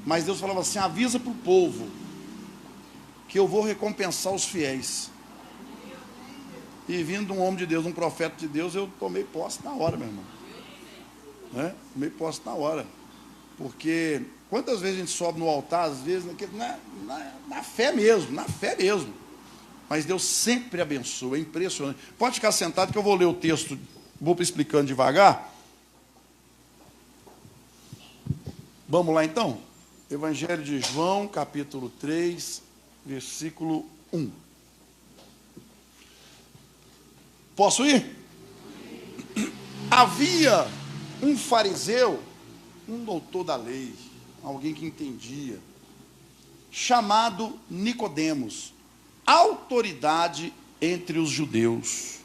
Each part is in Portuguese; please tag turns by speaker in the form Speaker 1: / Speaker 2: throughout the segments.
Speaker 1: Mas Deus falava assim: avisa para o povo que eu vou recompensar os fiéis. E vindo um homem de Deus, um profeta de Deus, eu tomei posse na hora, meu irmão. Tomei posse na hora. Porque quantas vezes a gente sobe no altar, às vezes, na fé mesmo, Mas Deus sempre abençoa, é impressionante. Pode ficar sentado que eu vou ler o texto, vou explicando devagar. Vamos lá então? Evangelho de João, capítulo 3, versículo 1. Posso ir? Havia um fariseu, um doutor da lei, alguém que entendia, chamado Nicodemos, autoridade entre os judeus.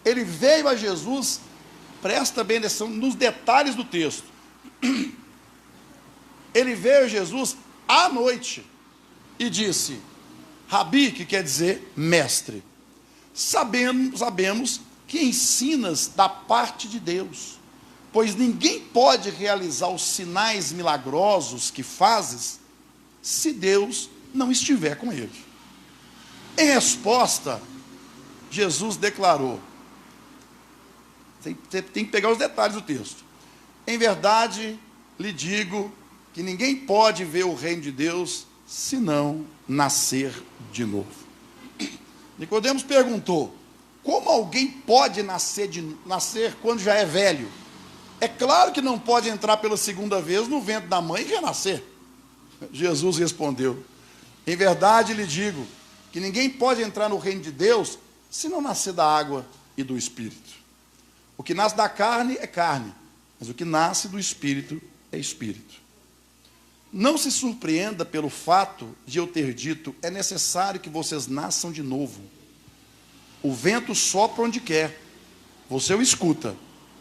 Speaker 1: Ele veio a Jesus, presta bem atenção nos detalhes do texto. Ele veio a Jesus à noite e disse: Rabi, que quer dizer mestre, sabemos que ensinas da parte de Deus, pois ninguém pode realizar os sinais milagrosos que fazes se Deus não estiver com ele. Em resposta, Jesus declarou, tem que pegar os detalhes do texto: em verdade lhe digo que ninguém pode ver o reino de Deus se não nascer de novo. Nicodemos perguntou: como alguém pode nascer quando já é velho? É claro que não pode entrar pela segunda vez no ventre da mãe e renascer. Jesus respondeu: em verdade lhe digo que ninguém pode entrar no reino de Deus se não nascer da água e do Espírito. O que nasce da carne é carne, mas o que nasce do Espírito é Espírito. Não se surpreenda pelo fato de eu ter dito: é necessário que vocês nasçam de novo. O vento sopra onde quer, você o escuta,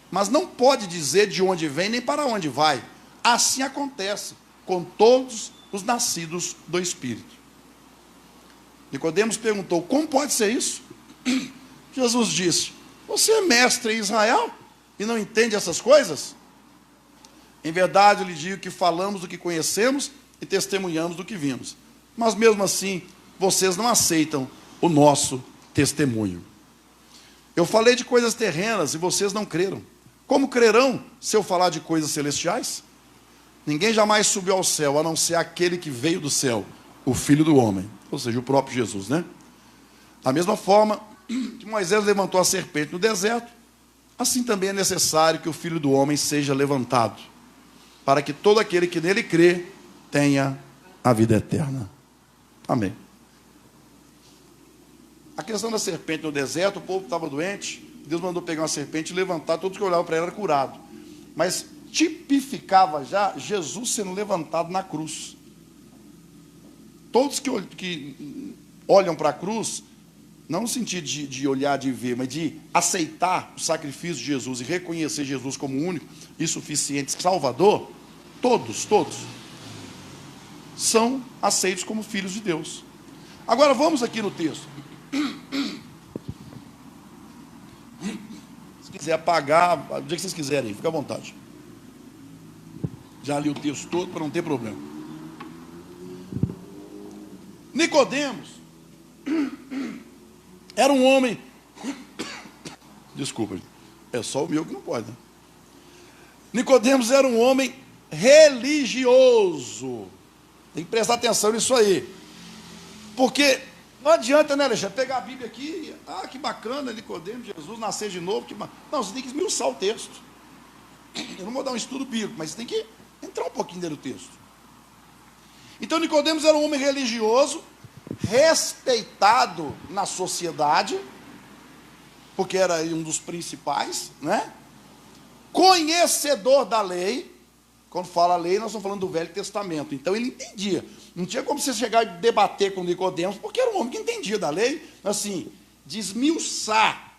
Speaker 1: mas não pode dizer de onde vem nem para onde vai. Assim acontece com todos os nascidos do Espírito. Nicodemos perguntou: como pode ser isso? Jesus disse: você é mestre em Israel e não entende essas coisas? Em verdade eu lhe digo que falamos do que conhecemos e testemunhamos do que vimos, mas mesmo assim vocês não aceitam o nosso testemunho. Eu falei de coisas terrenas e vocês não creram. Como crerão se eu falar de coisas celestiais? Ninguém jamais subiu ao céu, a não ser aquele que veio do céu, o Filho do Homem, ou seja, o próprio Jesus, né? Da mesma forma que Moisés levantou a serpente no deserto, assim também é necessário que o Filho do Homem seja levantado, para que todo aquele que nele crê tenha a vida eterna. Amém. A questão da serpente no deserto, o povo estava doente, Deus mandou pegar uma serpente e levantar, todos que olhavam para ela eram curados. Mas tipificava já Jesus sendo levantado na cruz. Todos que olham para a cruz, não no sentido de olhar, de ver, mas de aceitar o sacrifício de Jesus e reconhecer Jesus como único e suficiente Salvador, todos são aceitos como filhos de Deus. Agora vamos aqui no texto. Se quiser apagar, o dia que vocês quiserem, fica à vontade. Já li o texto todo para não ter problema. Nicodemos era um homem. Desculpa, é só o meu que não pode, né? Nicodemos era um homem religioso. Tem que prestar atenção nisso aí. Porque não adianta, né, Alexandre, pegar a Bíblia aqui, que bacana, Nicodemos, Jesus nascer de novo. Não, você tem que esmiuçar o texto. Eu não vou dar um estudo bíblico, mas você tem que entrar um pouquinho dentro do texto. Então Nicodemos era um homem religioso, respeitado na sociedade, porque era um dos principais, né? Conhecedor da lei. Quando fala lei, nós estamos falando do Velho Testamento. Então ele entendia. Não tinha como você chegar e debater com Nicodemos, porque era um homem que entendia da lei, assim, desmiuçar.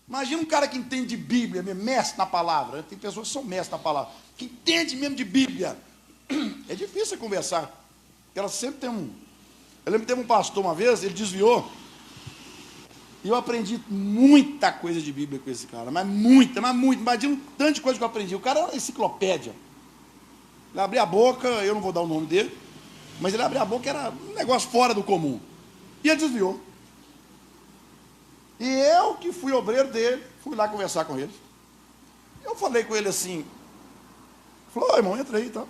Speaker 1: Imagina um cara que entende de Bíblia, mestre na palavra. Tem pessoas que são mestres na palavra, que entende mesmo de Bíblia. É difícil você conversar. Ela sempre tem um... Eu lembro que teve um pastor uma vez, ele desviou. E eu aprendi muita coisa de Bíblia com esse cara. Mas muita. Imagina um tanto de coisa que eu aprendi. O cara era uma enciclopédia. Ele abria a boca, eu não vou dar o nome dele, mas ele abria a boca, era um negócio fora do comum. E ele desviou. E eu, que fui obreiro dele, fui lá conversar com ele. Eu falei com ele assim, falou, irmão, entra aí e tal.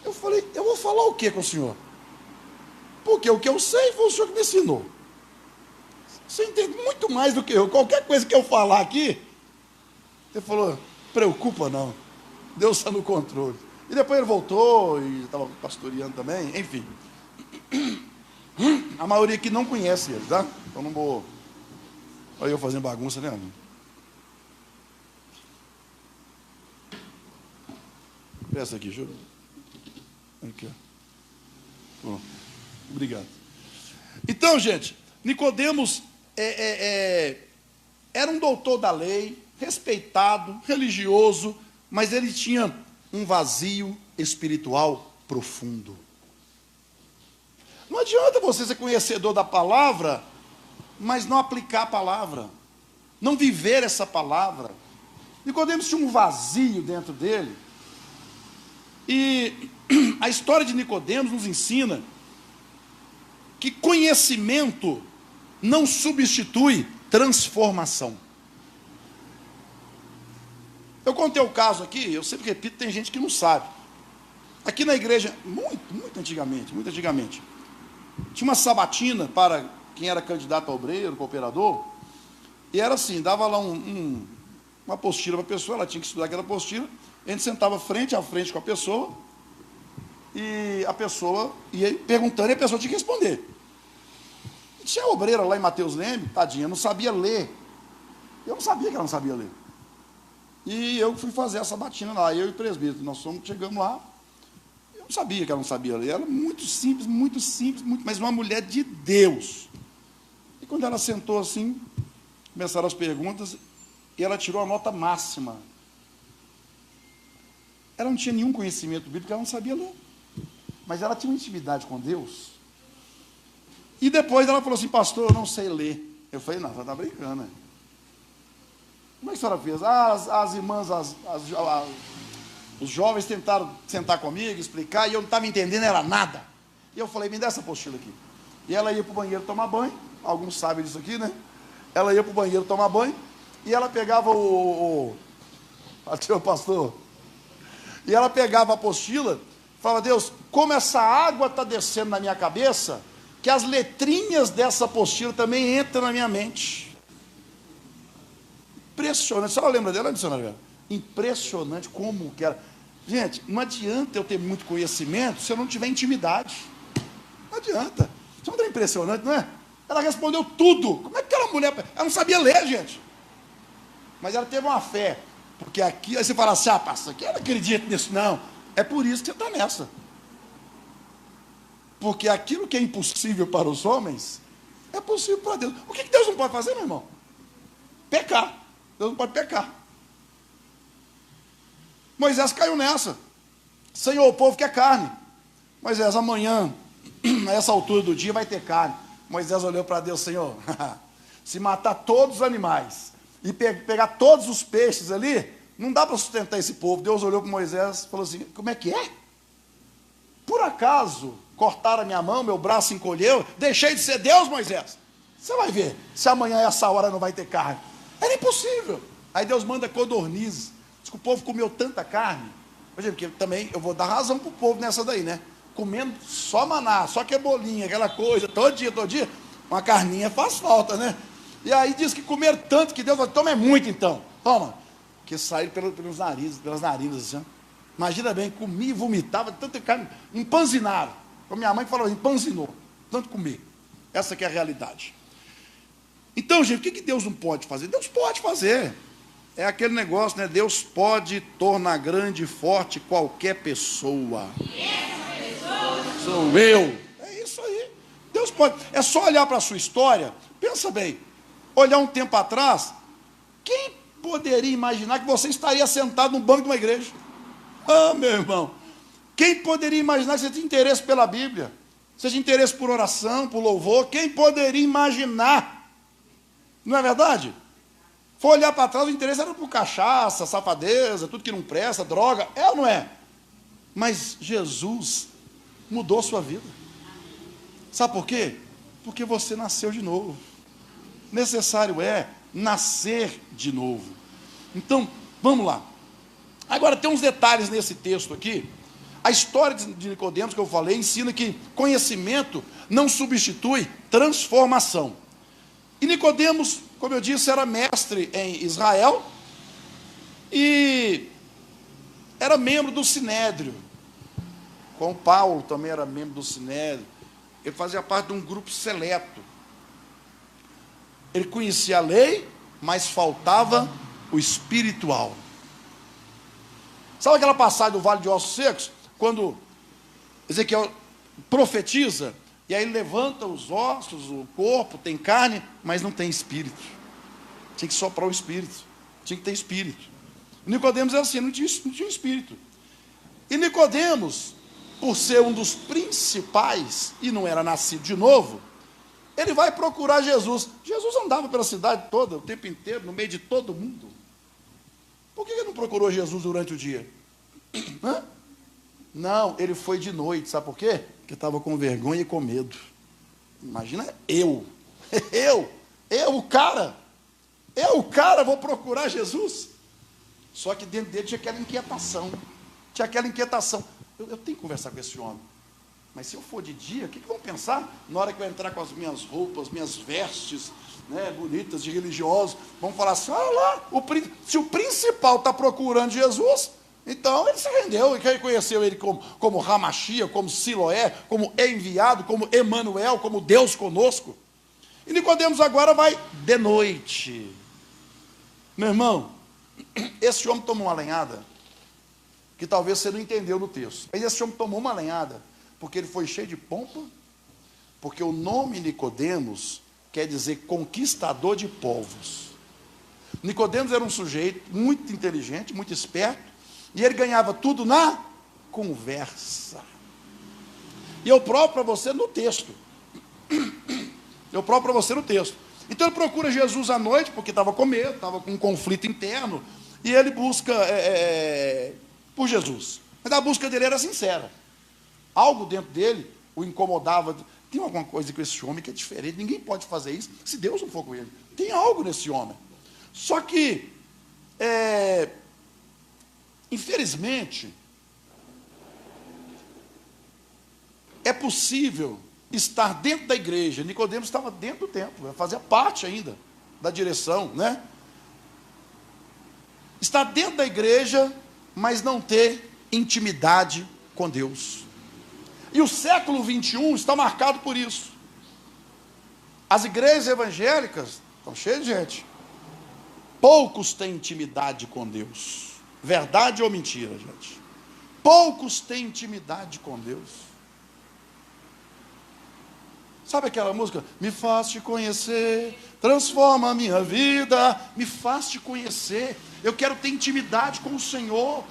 Speaker 1: Eu falei, eu vou falar o que com o senhor? Porque o que eu sei foi o senhor que me ensinou. Você entende muito mais do que eu. Qualquer coisa que eu falar aqui, ele falou, preocupa não, Deus está no controle. E depois ele voltou e estava pastoreando também, enfim. A maioria aqui não conhece ele, tá? Então não vou... Olha eu fazendo bagunça, né, amigo? Peça aqui, juro. Aqui, ó. Bom, obrigado. Então, gente, Nicodemos era um doutor da lei, respeitado, religioso, mas ele tinha um vazio espiritual profundo. Não adianta você ser conhecedor da palavra, mas não aplicar a palavra, não viver essa palavra. Nicodemos tinha um vazio dentro dele. E a história de Nicodemos nos ensina que conhecimento não substitui transformação. Eu contei o caso aqui, eu sempre repito, tem gente que não sabe. Aqui na igreja, muito antigamente, tinha uma sabatina para quem era candidato a obreiro, cooperador, e era assim, dava lá uma apostila para a pessoa, ela tinha que estudar aquela apostila, a gente sentava frente a frente com a pessoa, e a pessoa ia perguntando, e a pessoa tinha que responder. Tinha obreira lá em Mateus Leme, tadinha, não sabia ler. Eu não sabia que ela não sabia ler. E eu fui fazer essa sabatina lá, eu e o presbítero, chegamos lá, eu não sabia que ela não sabia ler, ela muito simples, mas uma mulher de Deus. E quando ela sentou assim, começaram as perguntas, e ela tirou a nota máxima. Ela não tinha nenhum conhecimento bíblico, ela não sabia ler. Mas ela tinha uma intimidade com Deus. E depois ela falou assim, pastor, eu não sei ler. Eu falei, não, você está brincando, né? Como é que a senhora fez? As irmãs, os jovens tentaram sentar comigo, explicar, e eu não estava entendendo, era nada. E eu falei, me dá essa apostila aqui. E ela ia para o banheiro tomar banho, alguns sabem disso aqui, né? Ela ia para o banheiro tomar banho, e ela pegava Aqui o pastor. E ela pegava a apostila, falava, Deus, como essa água está descendo na minha cabeça, que as letrinhas dessa apostila também entram na minha mente. Impressionante. A senhora lembra dela, missionária? Impressionante como que era. Gente, não adianta eu ter muito conhecimento se eu não tiver intimidade. Não adianta. Isso não é impressionante, não é? Ela respondeu tudo. Como é que aquela mulher... Ela não sabia ler, gente. Mas ela teve uma fé. Porque aqui, aí você fala assim, pastor, que eu não acredito nisso, não. É por isso que você está nessa. Porque aquilo que é impossível para os homens, é possível para Deus. O que Deus não pode fazer, meu irmão? Pecar. Deus não pode pecar. Moisés caiu nessa. Senhor, o povo quer carne. Moisés, amanhã, a essa altura do dia, vai ter carne. Moisés olhou para Deus, Senhor, se matar todos os animais e pegar todos os peixes ali, não dá para sustentar esse povo. Deus olhou para Moisés e falou assim, como é que é? Por acaso cortaram a minha mão, meu braço encolheu, deixei de ser Deus, Moisés? Você vai ver, se amanhã essa hora não vai ter carne. Era impossível. Aí Deus manda codornizes. Diz que o povo comeu tanta carne. Porque também eu vou dar razão para o povo nessa daí, né? Comendo só maná, só que bolinha, aquela coisa, todo dia, uma carninha faz falta, né? E aí diz que comeram tanto que Deus falou, toma é muito então, toma. Que saíram pelos narizes, pelas narinas, assim, ó. Imagina bem, comia e vomitava, tanta carne, empanzinaram. Como minha mãe falou, empanzinou, tanto comer. Essa que é a realidade. Então, gente, o que Deus não pode fazer? Deus pode fazer. É aquele negócio, né? Deus pode tornar grande e forte qualquer pessoa. E essa pessoa sou eu. É isso aí. Deus pode. É só olhar para a sua história. Pensa bem. Olhar um tempo atrás. Quem poderia imaginar que você estaria sentado no banco de uma igreja? Ah, meu irmão. Quem poderia imaginar que você tinha interesse pela Bíblia? Você tinha interesse por oração, por louvor? Quem poderia imaginar? Não é verdade? For olhar para trás, o interesse era por cachaça, safadeza, tudo que não presta, droga. É ou não é? Mas Jesus mudou sua vida. Sabe por quê? Porque você nasceu de novo. Necessário é nascer de novo. Então, vamos lá. Agora, tem uns detalhes nesse texto aqui. A história de Nicodemos, que eu falei, ensina que conhecimento não substitui transformação. E Nicodemos, como eu disse, era mestre em Israel e era membro do Sinédrio. Com Paulo também era membro do Sinédrio. Ele fazia parte de um grupo seleto. Ele conhecia a lei, mas faltava o espiritual. Sabe aquela passagem do Vale de Ossos Secos? Quando Ezequiel profetiza, e aí ele levanta os ossos, o corpo, tem carne, mas não tem espírito. Tinha que soprar o espírito. Tinha que ter espírito. Nicodemos era assim, não tinha espírito. E Nicodemos, por ser um dos principais, e não era nascido de novo, ele vai procurar Jesus. Jesus andava pela cidade toda, o tempo inteiro, no meio de todo mundo. Por que ele não procurou Jesus durante o dia? Não, ele foi de noite, sabe por quê? Porque estava com vergonha e com medo. Imagina eu o cara, vou procurar Jesus. Só que dentro dele tinha aquela inquietação, eu tenho que conversar com esse homem, mas se eu for de dia, o que vão pensar? Na hora que eu entrar com as minhas roupas, minhas vestes, né, bonitas, de religiosos, vão falar assim, olha lá, se o principal está procurando Jesus, então ele se rendeu, e reconheceu ele como Ramachia, como Siloé, como enviado, como Emanuel, como Deus conosco. E Nicodemos agora vai de noite. Meu irmão, esse homem tomou uma lenhada, que talvez você não entendeu no texto, mas esse homem tomou uma lenhada, porque ele foi cheio de pompa, porque o nome Nicodemos quer dizer conquistador de povos. Nicodemos era um sujeito muito inteligente, muito esperto, e ele ganhava tudo na conversa. E eu provo para você no texto. Então ele procura Jesus à noite, porque estava com medo, estava com um conflito interno, e ele busca por Jesus. Mas a busca dele era sincera. Algo dentro dele o incomodava. Tem alguma coisa com esse homem que é diferente, ninguém pode fazer isso se Deus não for com ele. Tem algo nesse homem. Só que, infelizmente, é possível estar dentro da igreja. Nicodemos estava dentro do templo, fazia parte ainda da direção, né? Estar dentro da igreja, mas não ter intimidade com Deus. E o século 21 está marcado por isso. As igrejas evangélicas estão cheias de gente. Poucos têm intimidade com Deus. Verdade ou mentira, gente? Poucos têm intimidade com Deus. Sabe aquela música? Me faz te conhecer, transforma a minha vida, me faz te conhecer. Eu quero ter intimidade com o Senhor.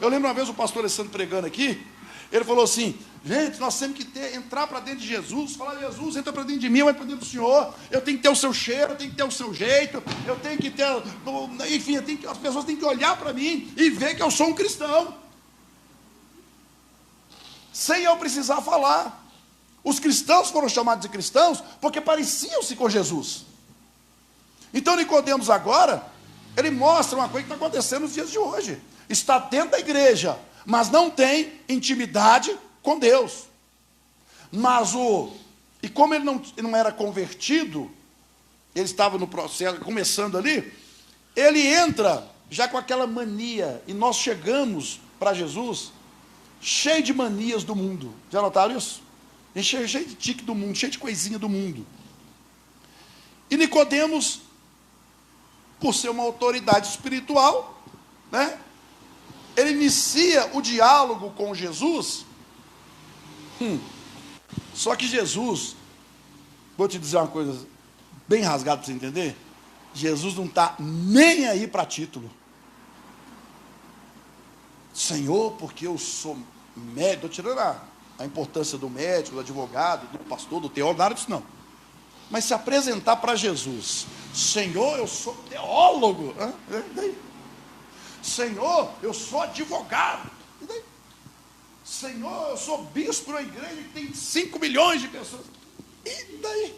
Speaker 1: Eu lembro uma vez o pastor Alessandro pregando aqui, ele falou assim, gente, nós temos que entrar para dentro de Jesus, falar, Jesus, entra para dentro de mim, vai para dentro do Senhor, eu tenho que ter o seu cheiro, eu tenho que ter o seu jeito, eu tenho que ter, enfim, as pessoas têm que olhar para mim e ver que eu sou um cristão, sem eu precisar falar. Os cristãos foram chamados de cristãos porque pareciam-se com Jesus. Então Nicodemos agora, ele mostra uma coisa que está acontecendo nos dias de hoje. Está dentro da igreja, mas não tem intimidade com Deus. E como ele não era convertido, ele estava no processo, começando ali, ele entra já com aquela mania, e nós chegamos para Jesus cheio de manias do mundo. Já notaram isso? Cheio de tique do mundo, cheio de coisinha do mundo. E Nicodemos, por ser uma autoridade espiritual, né, ele inicia o diálogo com Jesus. Só que Jesus, vou te dizer uma coisa bem rasgada para você entender, Jesus não está nem aí para título. Senhor, porque eu sou médico, estou tirando a importância do médico, do advogado, do pastor, do teólogo, nada disso não. Mas se apresentar para Jesus, Senhor, eu sou teólogo, e daí? Senhor, eu sou advogado, e daí? Senhor, eu sou bispo de uma igreja que tem 5 milhões de pessoas. E daí?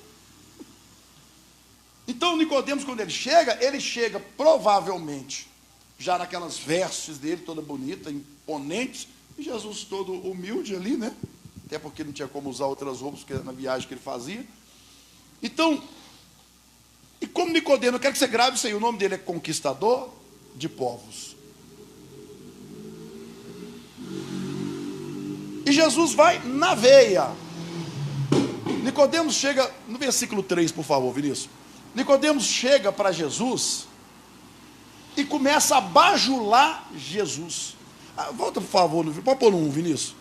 Speaker 1: Então Nicodemos, quando ele chega provavelmente já naquelas vestes dele, toda bonita, imponentes, e Jesus todo humilde ali, né? Até porque não tinha como usar outras roupas, porque era na viagem que ele fazia. Então, e como Nicodemos, eu quero que você grave isso aí, o nome dele é Conquistador de Povos. E Jesus vai na veia. Nicodemos chega, no versículo 3, por favor, Vinícius. Nicodemos chega para Jesus e começa a bajular Jesus. Volta, por favor, pode pôr no 1, Vinícius.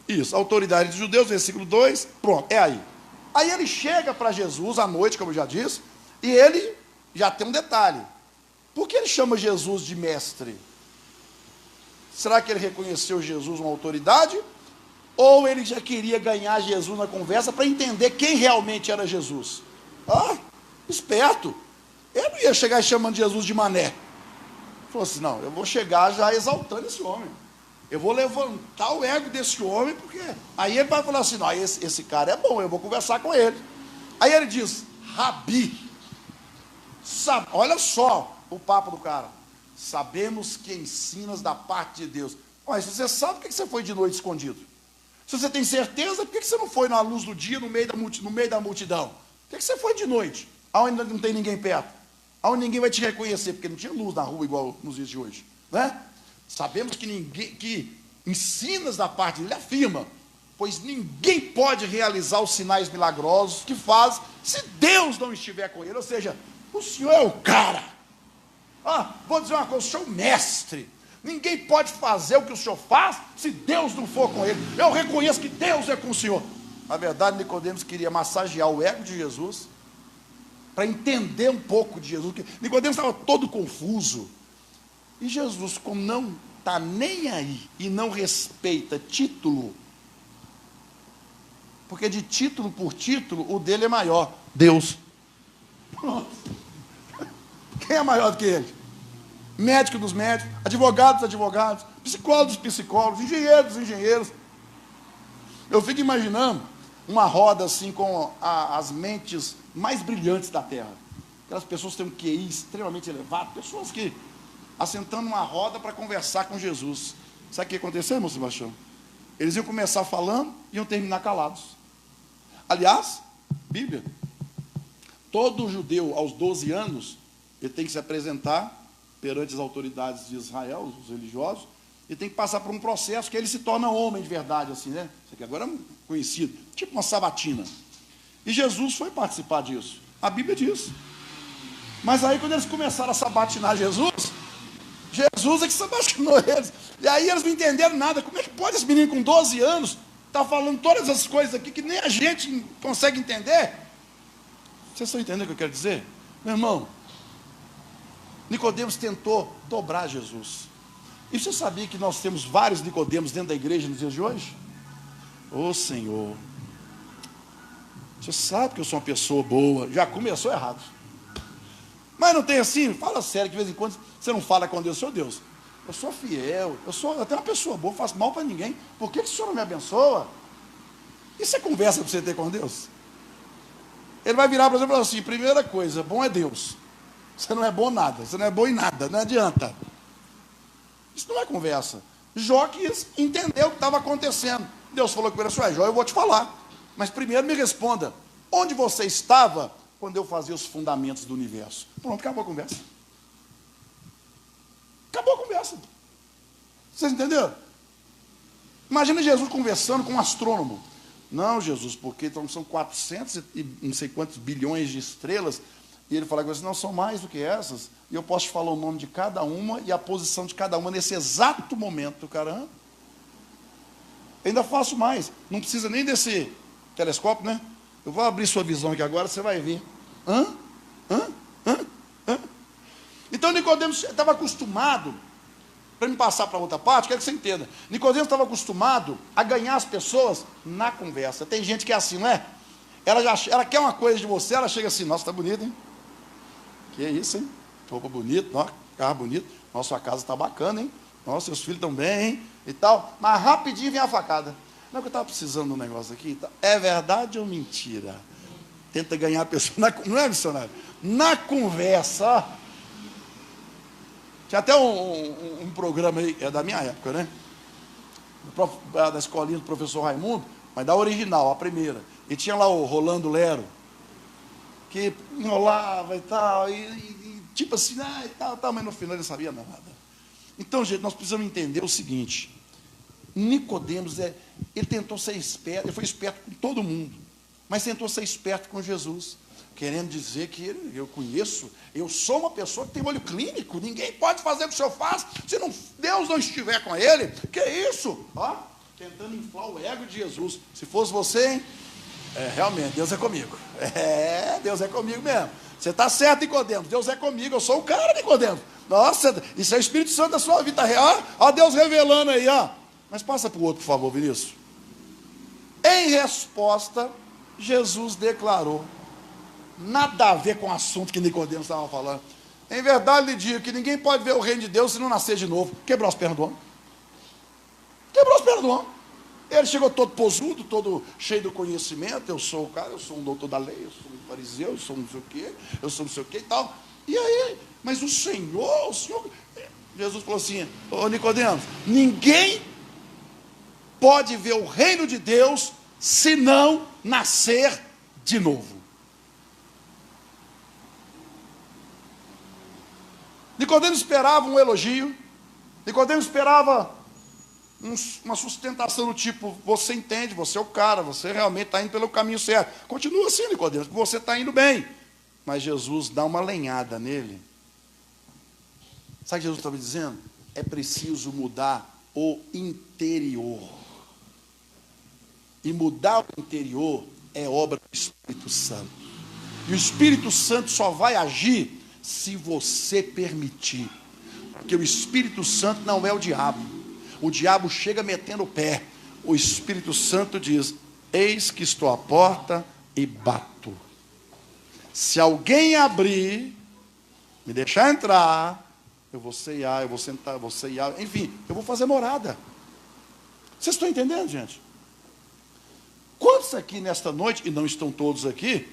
Speaker 1: Isso, autoridade dos judeus, versículo 2, pronto, é aí. Aí ele chega para Jesus à noite, como eu já disse, e ele já tem um detalhe. Por que ele chama Jesus de mestre? Será que ele reconheceu Jesus uma autoridade? Ou ele já queria ganhar Jesus na conversa para entender quem realmente era Jesus? Esperto. Ele não ia chegar chamando Jesus de mané. Ele falou assim, não, eu vou chegar já exaltando esse homem. Eu vou levantar o ego desse homem, porque aí ele vai falar assim, não, esse cara é bom, eu vou conversar com ele. Aí ele diz, Rabi, olha só o papo do cara, sabemos que ensinas da parte de Deus. Mas se você sabe, por que você foi de noite escondido? Se você tem certeza, por que você não foi na luz do dia, no meio da multidão? Por que você foi de noite, onde não tem ninguém perto? Onde ninguém vai te reconhecer, porque não tinha luz na rua igual nos dias de hoje, né? Sabemos que ensinas da parte dele, ele afirma, pois ninguém pode realizar os sinais milagrosos que faz se Deus não estiver com ele. Ou seja, o Senhor é o cara. Vou dizer uma coisa, o Senhor é o mestre. Ninguém pode fazer o que o Senhor faz se Deus não for com ele. Eu reconheço que Deus é com o Senhor. Na verdade, Nicodemos queria massagear o ego de Jesus para entender um pouco de Jesus. Nicodemos estava todo confuso. E Jesus, como não está nem aí e não respeita título, porque de título por título, o dele é maior, Deus. Quem é maior do que ele? Médico dos médicos, advogado dos advogados, psicólogo dos psicólogos, engenheiro dos engenheiros. Eu fico imaginando uma roda assim com as mentes mais brilhantes da Terra. Aquelas pessoas que têm um QI extremamente elevado, pessoas que assentando numa roda para conversar com Jesus. Sabe o que aconteceu, irmão Sebastião? Eles iam começar falando e iam terminar calados. Aliás, Bíblia, todo judeu aos 12 anos, ele tem que se apresentar perante as autoridades de Israel, os religiosos, e tem que passar por um processo que ele se torna homem de verdade, assim, né? Isso aqui agora é conhecido, tipo uma sabatina. E Jesus foi participar disso. A Bíblia diz. Mas aí quando eles começaram a sabatinar Jesus é que sabatinou eles. E aí eles não entenderam nada. Como é que pode esse menino com 12 anos estar falando todas as coisas aqui que nem a gente consegue entender? Vocês estão entendendo o que eu quero dizer? Meu irmão, Nicodemos tentou dobrar Jesus. E você sabia que nós temos vários Nicodemos dentro da igreja nos dias de hoje? Ô Senhor, você sabe que eu sou uma pessoa boa. Já começou errado. Mas não tem assim? Fala sério, que de vez em quando você não fala com Deus. Senhor Deus, eu sou fiel, eu sou até uma pessoa boa, não faço mal para ninguém. Por que o Senhor não me abençoa? Isso é conversa para você ter com Deus? Ele vai virar para você e falar assim, primeira coisa, bom é Deus. Você não é bom nada, você não é bom em nada, não adianta. Isso não é conversa. Jó quis entender o que estava acontecendo. Deus falou com ele, Jó, eu vou te falar. Mas primeiro me responda, onde você estava quando eu fazia os fundamentos do universo? Pronto, acabou a conversa. Acabou a conversa. Vocês entenderam? Imagina Jesus conversando com um astrônomo. Não, Jesus, porque então são 400 e não sei quantos bilhões de estrelas. E ele fala com você, não, são mais do que essas. E eu posso te falar o nome de cada uma e a posição de cada uma nesse exato momento, caramba. Ainda faço mais. Não precisa nem desse telescópio, né? Eu vou abrir sua visão aqui agora, você vai ver. Então Nicodemos estava acostumado, para me passar para outra parte, quero que você entenda. Nicodemos estava acostumado a ganhar as pessoas na conversa. Tem gente que é assim, não é? Ela quer uma coisa de você, ela chega assim, nossa, está bonito, hein? Que é isso, hein? Roupa bonita, carro bonito. Nossa, sua casa está bacana, hein? Nossa, seus filhos estão bem, hein? e tal, mas rapidinho vem a facada. Não, que eu estava precisando de um negócio aqui. É verdade ou mentira? Tenta ganhar a pessoa, não é, missionário? Na conversa, ó. Tinha até um programa aí, é da minha época, né? Da escolinha do professor Raimundo, mas da original, a primeira. E tinha lá o Rolando Lero, que enrolava e tal, e tipo assim, e tal, mas no final ele não sabia nada. Então, gente, nós precisamos entender o seguinte: Nicodemos, ele tentou ser esperto, ele foi esperto com todo mundo, mas tentou ser esperto com Jesus, querendo dizer que eu conheço, eu sou uma pessoa que tem olho clínico, ninguém pode fazer o que o senhor faz, se Deus não estiver com ele. Que isso? Ó, tentando inflar o ego de Jesus. Se fosse você, hein? Realmente, Deus é comigo. Deus é comigo mesmo. Você está certo, Nicodemos, Deus é comigo, eu sou o cara, Nicodemos. Nossa, isso é o Espírito Santo da sua vida real. Ó Deus revelando aí, ó. Mas passa para o outro, por favor, Vinícius. Em resposta, Jesus declarou, nada a ver com o assunto que Nicodemos estava falando. Em verdade lhe digo que ninguém pode ver o reino de Deus se não nascer de novo. Quebrou as pernas do homem. Quebrou as pernas do homem. Ele chegou todo posudo, todo cheio do conhecimento. Eu sou o cara, eu sou um doutor da lei, eu sou um fariseu, eu sou não sei o quê, eu sou não sei o quê e tal. E aí, mas o Senhor... Jesus falou assim, ô Nicodemos, ninguém pode ver o reino de Deus se não nascer de novo. Nicodemos esperava um elogio, Nicodemos esperava uma sustentação do tipo, você entende, você é o cara, você realmente está indo pelo caminho certo. Continua assim, Nicodemos, você está indo bem. Mas Jesus dá uma lenhada nele. Sabe o que Jesus estava dizendo? É preciso mudar o interior. E mudar o interior é obra do Espírito Santo. E o Espírito Santo só vai agir se você permitir. Porque o Espírito Santo não é o diabo. O diabo chega metendo o pé. O Espírito Santo diz, eis que estou à porta e bato. Se alguém abrir, me deixar entrar, eu vou ceiar, eu vou sentar, eu vou ceiar, enfim, eu vou fazer morada. Vocês estão entendendo, gente? Quantos aqui nesta noite, e não estão todos aqui,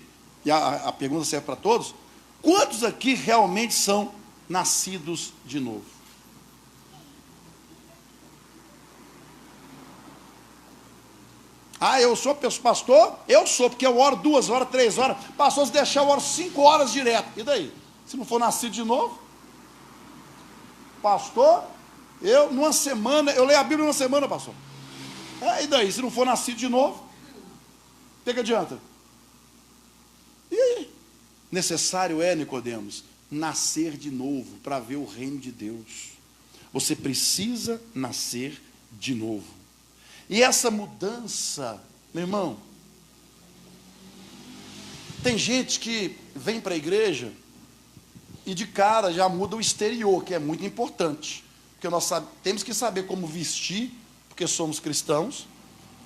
Speaker 1: e a pergunta serve para todos, quantos aqui realmente são nascidos de novo? Eu sou pastor? Eu sou, porque eu oro 2 horas, 3 horas. Pastor, se deixar, eu oro 5 horas direto. E daí? Se não for nascido de novo? Pastor, numa semana, eu leio a Bíblia numa semana, pastor. E daí? Se não for nascido de novo? O que adianta? E aí? Necessário é, Nicodemos, nascer de novo para ver o reino de Deus. Você precisa nascer de novo. E essa mudança, meu irmão, tem gente que vem para a igreja e de cara já muda o exterior, que é muito importante. Porque nós temos que saber como vestir, porque somos cristãos,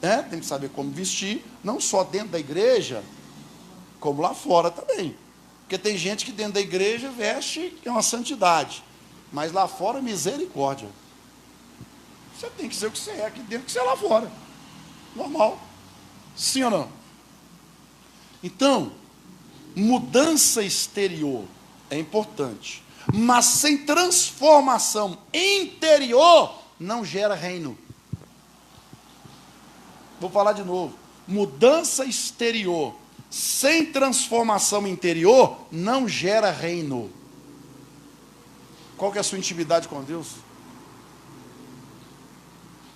Speaker 1: né? Temos que saber como vestir, não só dentro da igreja, como lá fora também. Porque tem gente que dentro da igreja veste que é uma santidade, mas lá fora misericórdia. Você tem que ser o que você é aqui dentro, que você é lá fora. Normal. Sim ou não? Então, mudança exterior é importante, mas sem transformação interior não gera reino. Vou falar de novo. Mudança exterior sem transformação interior não gera reino. Qual que é a sua intimidade com Deus?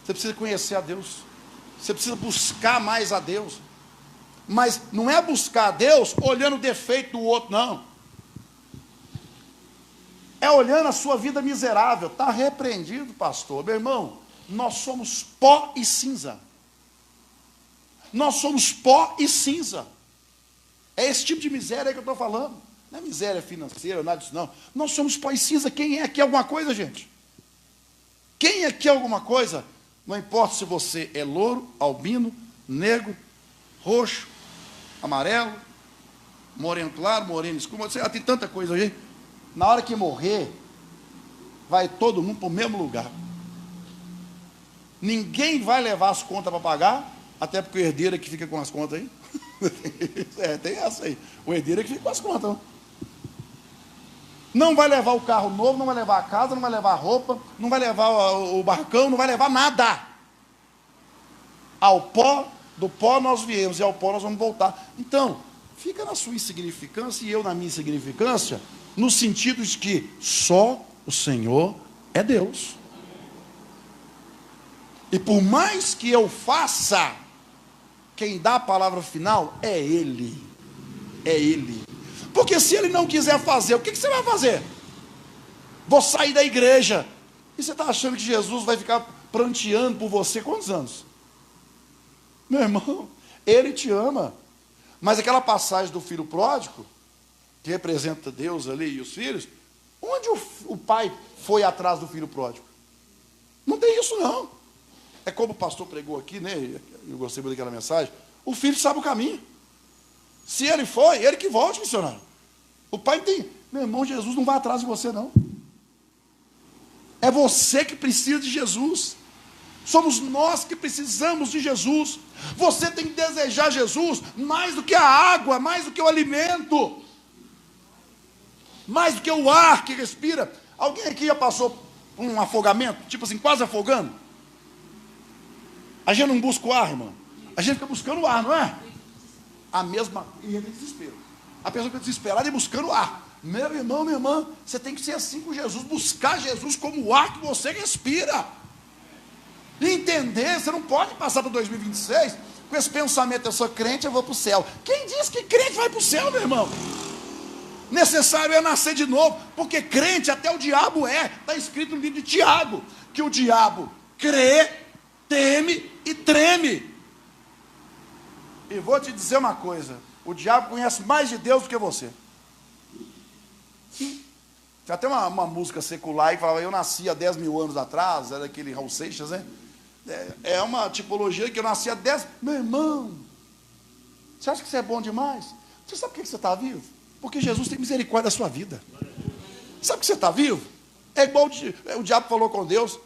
Speaker 1: Você precisa conhecer a Deus. Você precisa buscar mais a Deus. Mas não é buscar a Deus olhando o defeito do outro, não. É olhando a sua vida miserável. Está repreendido, pastor. Meu irmão, nós somos pó e cinza. Nós somos pó e cinza. É esse tipo de miséria aí que eu estou falando. Não é miséria financeira, nada disso, não. Nós somos pó e cinza. Quem é aqui alguma coisa, gente? Quem aqui é alguma coisa? Não importa se você é louro, albino, negro, roxo, amarelo, moreno claro, moreno escuro, tem tanta coisa aí. Na hora que morrer, vai todo mundo para o mesmo lugar. Ninguém vai levar as contas para pagar, até porque o herdeiro é que fica com as contas aí. Tem essa aí. O herdeiro é que fica com as contas. Não vai levar o carro novo, não vai levar a casa, não vai levar a roupa, não vai levar o barcão, não vai levar nada. Ao pó, do pó nós viemos e ao pó nós vamos voltar. Então, fica na sua insignificância e eu na minha insignificância, no sentido de que só o Senhor é Deus. E por mais que eu faça, quem dá a palavra final é Ele. É Ele. Porque se Ele não quiser fazer, o que você vai fazer? Vou sair da igreja. E você está achando que Jesus vai ficar pranteando por você quantos anos? Meu irmão, Ele te ama. Mas aquela passagem do filho pródigo, que representa Deus ali e os filhos, onde o pai foi atrás do filho pródigo? Não tem isso não. É como o pastor pregou aqui, né? Eu gostei muito daquela mensagem. O filho sabe o caminho. Se ele foi, ele que volte, missionário. O pai tem. Meu irmão, Jesus não vai atrás de você, não. É você que precisa de Jesus. Somos nós que precisamos de Jesus. Você tem que desejar Jesus mais do que a água, mais do que o alimento, mais do que o ar que respira. Alguém aqui já passou por um afogamento? Tipo assim, quase afogando? A gente não busca o ar, irmão. A gente fica buscando o ar, não é? A mesma. E entra em desespero. A pessoa fica desesperada e buscando o ar. Meu irmão, minha irmã, você tem que ser assim com Jesus. Buscar Jesus como o ar que você respira. E entender, você não pode passar para 2026 com esse pensamento: eu sou crente, eu vou para o céu. Quem diz que crente vai para o céu, meu irmão? Necessário é nascer de novo. Porque crente até o diabo é. Está escrito no livro de Tiago que o diabo crê, teme e treme. E vou te dizer uma coisa: o diabo conhece mais de Deus do que você. Já tem uma música secular que fala: eu nasci há 10 mil anos atrás, era aquele Raul Seixas, né? É uma tipologia que eu nasci há 10. Meu irmão, você acha que você é bom demais? Você sabe por que você está vivo? Porque Jesus tem misericórdia da sua vida. Sabe por que você está vivo? É igual o diabo falou com Deus: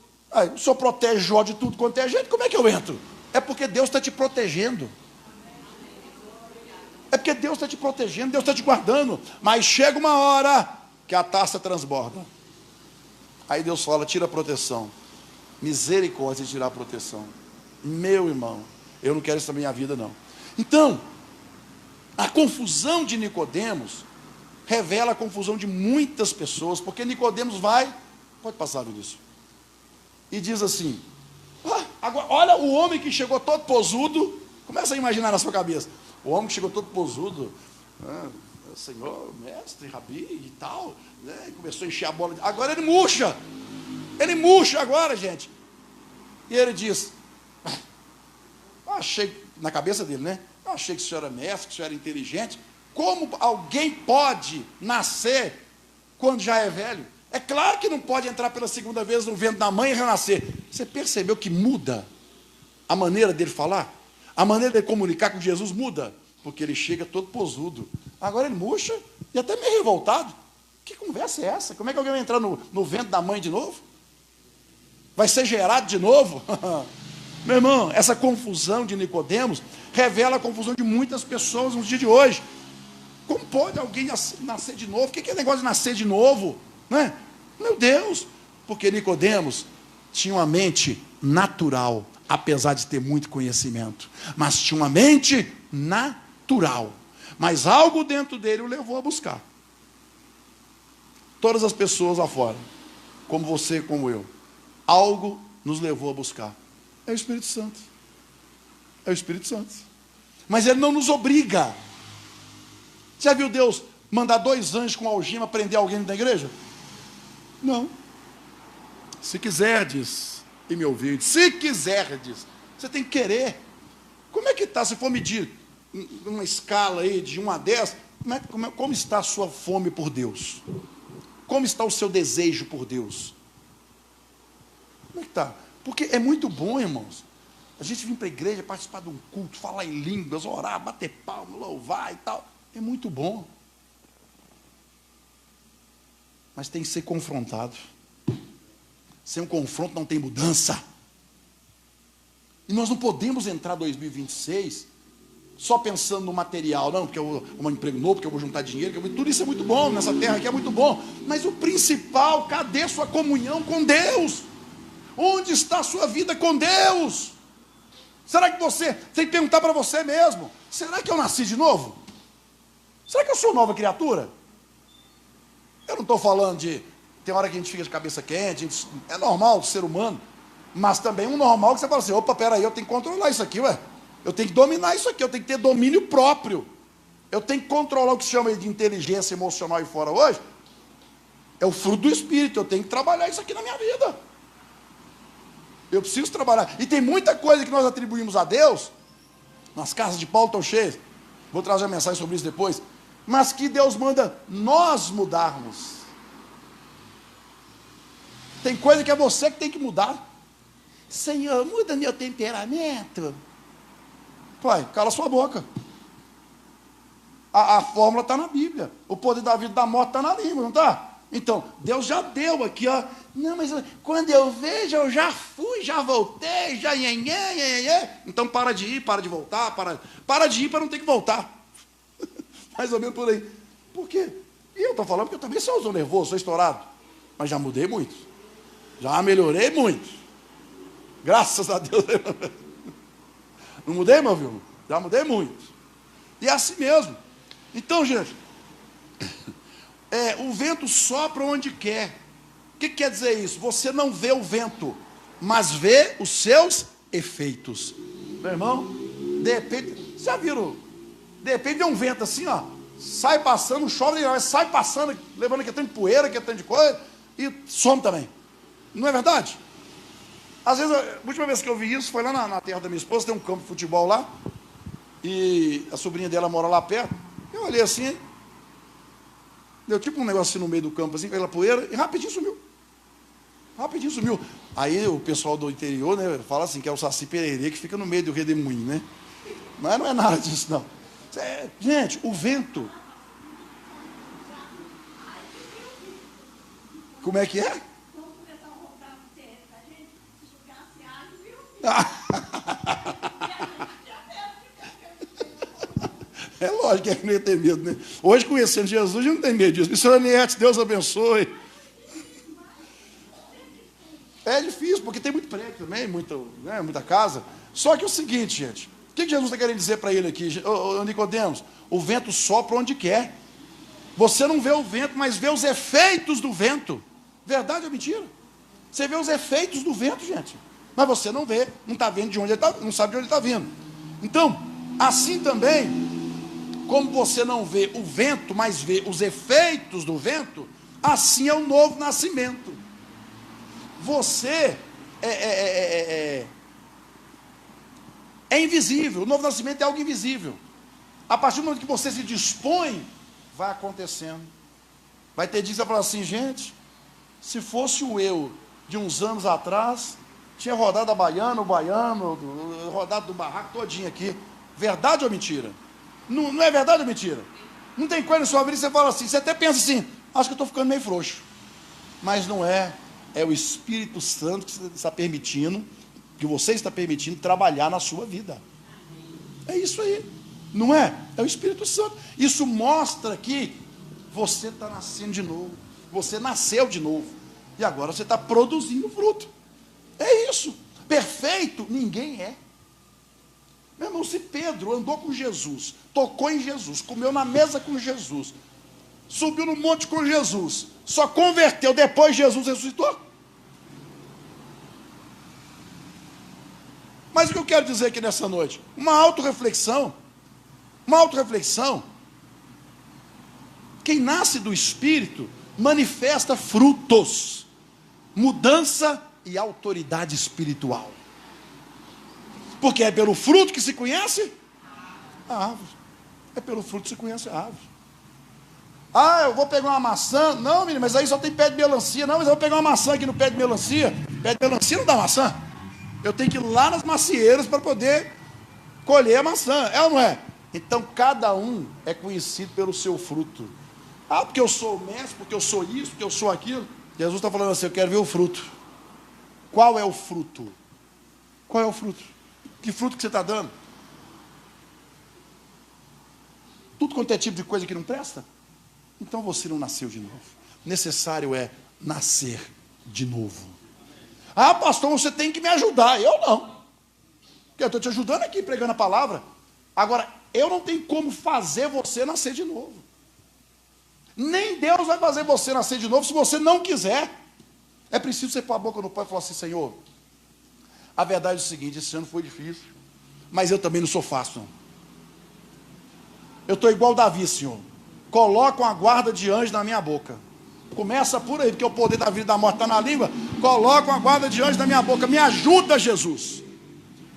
Speaker 1: o senhor protege Jó de tudo quanto é gente, como é que eu entro? É porque Deus está te protegendo. É porque Deus está te protegendo, Deus está te guardando. Mas chega uma hora que a taça transborda. Aí Deus fala: tira a proteção. Misericórdia de tirar a proteção. Meu irmão, eu não quero isso na minha vida, não. Então, a confusão de Nicodemos revela a confusão de muitas pessoas, porque Nicodemos vai, pode passar nisso, e diz assim: agora, olha o homem que chegou todo posudo. Começa a imaginar na sua cabeça. O homem que chegou todo posudo, Senhor, mestre, rabi e tal, né? Começou a encher a bola. Agora ele murcha. Ele murcha agora, gente. E ele diz: achei, na cabeça dele, né? Achei que o senhor era mestre, que o senhor era inteligente. Como alguém pode nascer quando já é velho? É claro que não pode entrar pela segunda vez no ventre da mãe e renascer. Você percebeu que muda a maneira dele falar? A maneira dele comunicar com Jesus muda, porque ele chega todo posudo. Agora ele murcha e até meio revoltado. Que conversa é essa? Como é que alguém vai entrar no ventre da mãe de novo? Vai ser gerado de novo? Meu irmão, essa confusão de Nicodemos revela a confusão de muitas pessoas nos dias de hoje. Como pode alguém nascer de novo? O que é negócio de nascer de novo? Não é? Meu Deus! Porque Nicodemos tinha uma mente natural, apesar de ter muito conhecimento. Mas tinha uma mente natural. Mas algo dentro dele o levou a buscar. Todas as pessoas lá fora, como você, como eu, algo nos levou a buscar. É o Espírito Santo. É o Espírito Santo. Mas ele não nos obriga. Já viu Deus mandar 2 anjos com algema prender alguém da igreja? Não. Se quiserdes e me ouvirdes, se quiserdes, você tem que querer. Como é que está, se for medir uma escala aí de 1 a 10, como está a sua fome por Deus? Como está o seu desejo por Deus? Como é que está? Porque é muito bom, irmãos, a gente vir para a igreja, participar de um culto, falar em línguas, orar, bater palma, louvar e tal. É muito bom. Mas tem que ser confrontado. Sem um confronto não tem mudança. E nós não podemos entrar em 2026 só pensando no material, não, porque eu vou um emprego novo, porque eu vou juntar dinheiro, tudo isso é muito bom, nessa terra aqui é muito bom. Mas o principal, cadê sua comunhão com Deus? Onde está a sua vida com Deus? Será que você tem que perguntar para você mesmo, será que eu nasci de novo? Será que eu sou nova criatura? Eu não estou falando de, tem hora que a gente fica de cabeça quente, é normal do ser humano, mas também um normal que você fala assim, opa, peraí, eu tenho que controlar isso aqui, ué. Eu tenho que dominar isso aqui, eu tenho que ter domínio próprio. Eu tenho que controlar o que se chama de inteligência emocional e fora hoje. É o fruto do Espírito, eu tenho que trabalhar isso aqui na minha vida. Eu preciso trabalhar. E tem muita coisa que nós atribuímos a Deus, nas casas de Paulo estão cheias, vou trazer uma mensagem sobre isso depois, mas que Deus manda nós mudarmos. Tem coisa que é você que tem que mudar. Senhor, muda meu temperamento. Pai, cala sua boca. A fórmula está na Bíblia. O poder da vida e da morte está na língua, não está? Então, Deus já deu aqui, ó. Não, mas quando eu vejo, eu já fui, já voltei, já nhenhê. Então para de ir, para de voltar, para de ir para não ter que voltar. Mais ou menos por aí. Por quê? E eu estou falando porque eu também sou nervoso, sou estourado. Mas já mudei muito. Já melhorei muito. Graças a Deus. Não mudei, meu filho? Já mudei muito. E é assim mesmo. Então, gente, o vento sopra onde quer. O que quer dizer isso? Você não vê o vento, mas vê os seus efeitos. Meu irmão, de repente, já viram? De repente vem um vento assim, ó, sai passando, chove, sai passando, levando aqui tanto de poeira, aqui tanto de coisa, e some também. Não é verdade? Às vezes, a última vez que eu vi isso foi lá na terra da minha esposa, tem um campo de futebol lá, e a sobrinha dela mora lá perto. Eu olhei assim, deu tipo um negócio assim no meio do campo, assim, com aquela poeira, e rapidinho sumiu. Rapidinho sumiu. Aí o pessoal do interior, né, fala assim, que é o Saci Pererê, que fica no meio do redemoinho, né? Mas não é nada disso, não. Gente, o vento. Como é que é? É lógico que não ia ter medo, né? Hoje, conhecendo Jesus, a gente não tem medo disso. Missionária Niete, Deus abençoe. É difícil, porque tem muito prédio também, muita casa. Só que é o seguinte, gente, o que Jesus está querendo dizer para ele aqui? Nicodemos, o vento sopra onde quer. Você não vê o vento, mas vê os efeitos do vento. Verdade ou mentira? Você vê os efeitos do vento, gente. Mas você não vê, não está vendo de onde ele está, não sabe de onde ele está vindo. Então, assim também, como você não vê o vento, mas vê os efeitos do vento, assim é o novo nascimento. Você é invisível. O novo nascimento é algo invisível. A partir do momento que você se dispõe, vai acontecendo. Vai ter dias que você fala assim, gente, se fosse o eu de uns anos atrás, tinha rodado a baiana, o baiano, rodado do barraco todinho aqui. Verdade ou mentira? Não é verdade ou mentira? Não tem coisa na sua vida que você fala assim, você até pensa assim, acho que eu estou ficando meio frouxo. Mas não é. É o Espírito Santo que você está permitindo trabalhar na sua vida. É isso aí. Não é? É o Espírito Santo. Isso mostra que você está nascendo de novo. Você nasceu de novo. E agora você está produzindo fruto. É isso. Perfeito ninguém é. Meu irmão, se Pedro andou com Jesus, tocou em Jesus, comeu na mesa com Jesus, subiu no monte com Jesus, só converteu depois Jesus ressuscitou? Mas o que eu quero dizer aqui nessa noite? Uma autorreflexão. Quem nasce do Espírito manifesta frutos, mudança e autoridade espiritual. Porque é pelo fruto que se conhece a árvore. É pelo fruto que se conhece a árvore. Ah, eu vou pegar uma maçã. Não, menino, mas aí só tem pé de melancia. Não, mas eu vou pegar uma maçã aqui no pé de melancia. Pé de melancia não dá maçã. Eu tenho que ir lá nas macieiras para poder colher a maçã. É ou não é? Então, cada um é conhecido pelo seu fruto. Ah, porque eu sou o mestre, porque eu sou isso, porque eu sou aquilo. Jesus está falando assim, eu quero ver o fruto. Qual é o fruto? Qual é o fruto? Que fruto que você está dando? Tudo quanto é tipo de coisa que não presta? Então você não nasceu de novo. Necessário é nascer de novo. Ah, pastor, você tem que me ajudar. Eu não. Porque eu estou te ajudando aqui, pregando a palavra. Agora, eu não tenho como fazer você nascer de novo. Nem Deus vai fazer você nascer de novo se você não quiser. É preciso você pôr a boca no pó e falar assim: Senhor, a verdade é o seguinte, esse ano foi difícil, mas eu também não sou fácil, não. Eu estou igual Davi, Senhor. Coloca uma guarda de anjo na minha boca. Começa por aí, porque o poder da vida e da morte está na língua. Coloca uma guarda de anjo na minha boca. Me ajuda, Jesus.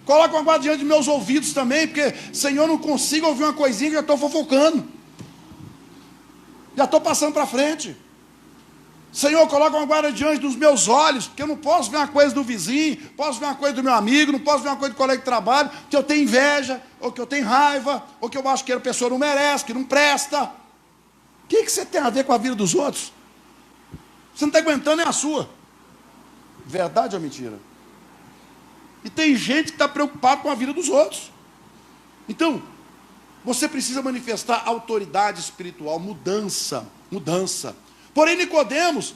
Speaker 1: Coloca uma guarda de anjo nos meus ouvidos também, porque, Senhor, eu não consigo ouvir uma coisinha que eu estou fofocando. Já estou passando para frente. Senhor, coloca uma guarda de anjo nos meus olhos, porque eu não posso ver uma coisa do vizinho, posso ver uma coisa do meu amigo, não posso ver uma coisa do colega de trabalho, que eu tenho inveja, ou que eu tenho raiva, ou que eu acho que a pessoa não merece, que não presta. O que você tem a ver com a vida dos outros? Você não está aguentando, é a sua. Verdade ou mentira? E tem gente que está preocupado com a vida dos outros. Então, você precisa manifestar autoridade espiritual, mudança. Porém, Nicodemos,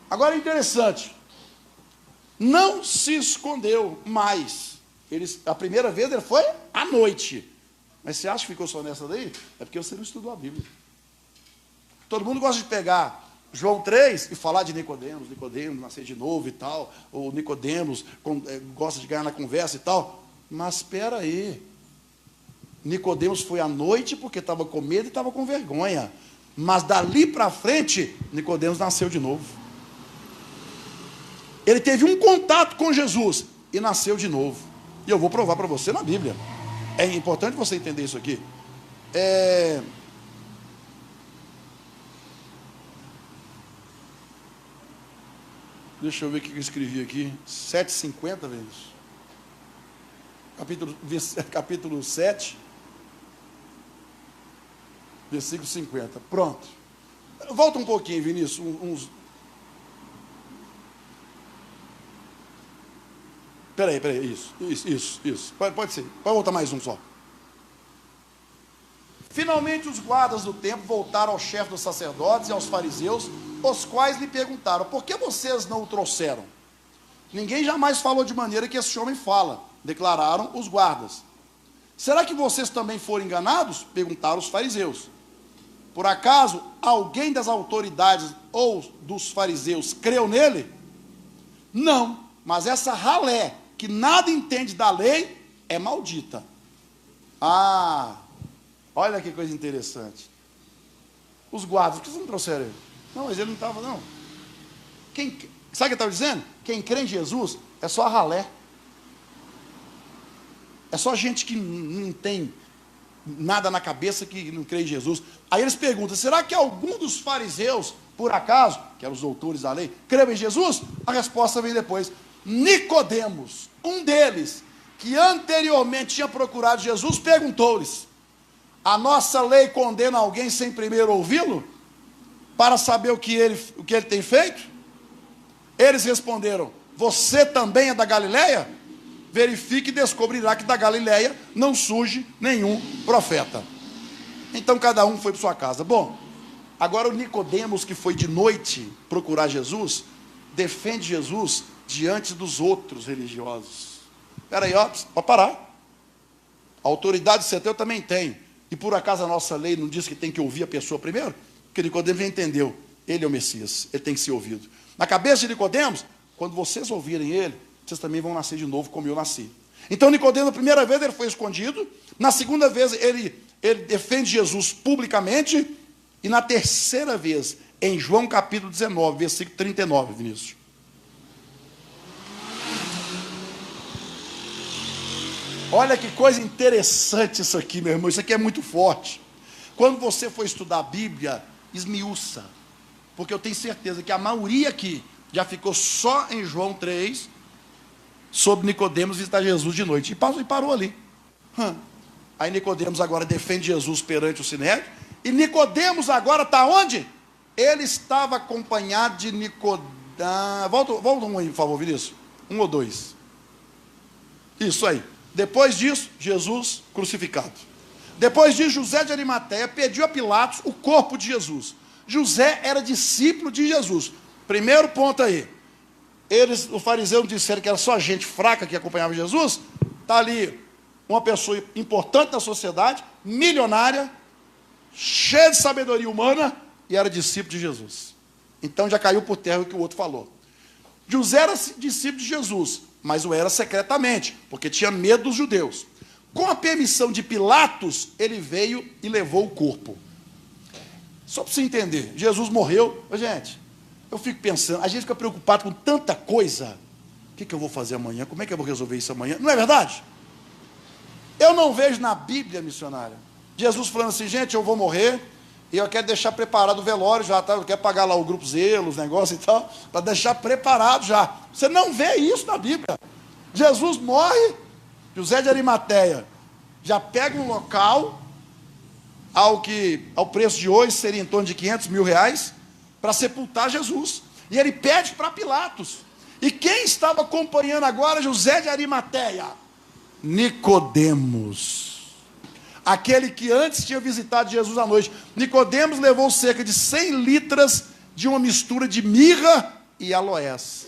Speaker 1: agora é interessante, não se escondeu mais. A primeira vez ele foi à noite. Mas você acha que ficou só nessa daí? É porque você não estudou a Bíblia. Todo mundo gosta de pegar João 3 e falar de Nicodemos, nascer de novo e tal, ou Nicodemos gosta de ganhar na conversa e tal. Mas espera aí. Nicodemos foi à noite porque estava com medo e estava com vergonha. Mas dali para frente, Nicodemos nasceu de novo. Ele teve um contato com Jesus e nasceu de novo. E eu vou provar para você na Bíblia. É importante você entender isso aqui. Deixa eu ver o que eu escrevi aqui. 7,50, velhos. Capítulo 7. Versículo 50. Pronto. Volta um pouquinho, Vinícius. Peraí. Isso. Pode ser. Pode voltar mais um só. Finalmente os guardas do templo voltaram ao chefe dos sacerdotes e aos fariseus, os quais lhe perguntaram: por que vocês não o trouxeram? Ninguém jamais falou de maneira que esse homem fala, declararam os guardas. Será que vocês também foram enganados? Perguntaram os fariseus. Por acaso alguém das autoridades ou dos fariseus creu nele? Não, mas essa ralé, que nada entende da lei, é maldita. Olha que coisa interessante. Os guardas, por que vocês não trouxeram ele? Não, mas ele não estava, não. Sabe o que ele estava dizendo? Quem crê em Jesus é só ralé. É só gente que não tem nada na cabeça, que não crê em Jesus. Aí eles perguntam: será que algum dos fariseus, por acaso, que eram os doutores da lei, creu em Jesus? A resposta vem depois. Nicodemos, um deles, que anteriormente tinha procurado Jesus, perguntou-lhes: a nossa lei condena alguém sem primeiro ouvi-lo? Para saber o que ele tem feito? Eles responderam: você também é da Galileia? Verifique e descobrirá que da Galileia não surge nenhum profeta. Então cada um foi para sua casa. Bom, agora o Nicodemos, que foi de noite procurar Jesus, defende Jesus diante dos outros religiosos. Espera aí, pode parar. A autoridade que você tem, eu também tenho. E por acaso a nossa lei não diz que tem que ouvir a pessoa primeiro? Porque Nicodemos já entendeu, ele é o Messias, ele tem que ser ouvido. Na cabeça de Nicodemos, quando vocês ouvirem ele, vocês também vão nascer de novo como eu nasci. Então Nicodemos, na primeira vez ele foi escondido, na segunda vez ele defende Jesus publicamente, e na terceira vez, em João capítulo 19, versículo 39, Vinícius. Olha que coisa interessante isso aqui, meu irmão, isso aqui é muito forte. Quando você for estudar a Bíblia, esmiuça, porque eu tenho certeza que a maioria aqui já ficou só em João 3, sobre Nicodemos visitar Jesus de noite, e parou ali. Aí Nicodemos agora defende Jesus perante o Sinédrio, e Nicodemos agora está onde? Ele estava acompanhado de Nicodemos. Volta um aí, por favor, Vinícius. 1 ou 2. Isso aí. Depois disso, Jesus crucificado. Depois disso, José de Arimateia pediu a Pilatos o corpo de Jesus. José era discípulo de Jesus. Primeiro ponto aí. Os fariseus disseram que era só gente fraca que acompanhava Jesus. Está ali uma pessoa importante na sociedade, milionária, cheia de sabedoria humana, e era discípulo de Jesus. Então já caiu por terra o que o outro falou. José era discípulo de Jesus, mas o era secretamente, porque tinha medo dos judeus. Com a permissão de Pilatos, ele veio e levou o corpo. Só para você entender, Jesus morreu. Gente, eu fico pensando, a gente fica preocupado com tanta coisa. O que eu vou fazer amanhã? Como é que eu vou resolver isso amanhã? Não é verdade? Eu não vejo na Bíblia, missionária, Jesus falando assim, gente, eu vou morrer, e eu quero deixar preparado o velório já, tá? Eu quero pagar lá o grupo Zelo, os negócios e tal, para deixar preparado já. Você não vê isso na Bíblia. Jesus morre, José de Arimateia já pega um local, ao preço de hoje seria em torno de 500 mil reais, para sepultar Jesus. E ele pede para Pilatos. E quem estava acompanhando agora José de Arimateia? Nicodemos. Aquele que antes tinha visitado Jesus à noite. Nicodemos levou cerca de 100 litras de uma mistura de mirra e aloés.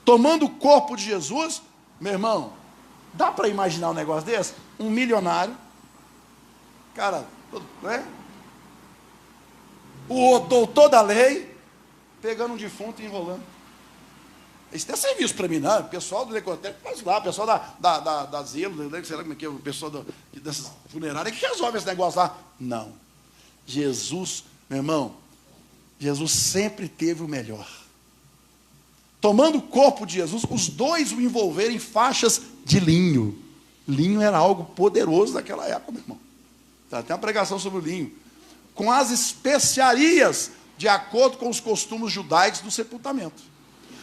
Speaker 1: Tomando o corpo de Jesus, meu irmão, dá para imaginar um negócio desse? Um milionário, cara, né? O doutor da lei, pegando um defunto e enrolando. Isso tem serviço para mim, não. O pessoal do necrotério faz lá, o pessoal da Zelo, sei lá como é que é, o pessoal dessas funerárias que resolve esse negócio lá. Não. Jesus, meu irmão, Jesus sempre teve o melhor. Tomando o corpo de Jesus, os dois o envolveram em faixas de linho. Linho era algo poderoso naquela época, meu irmão. Tem uma pregação sobre o linho. Com as especiarias, de acordo com os costumes judaicos do sepultamento.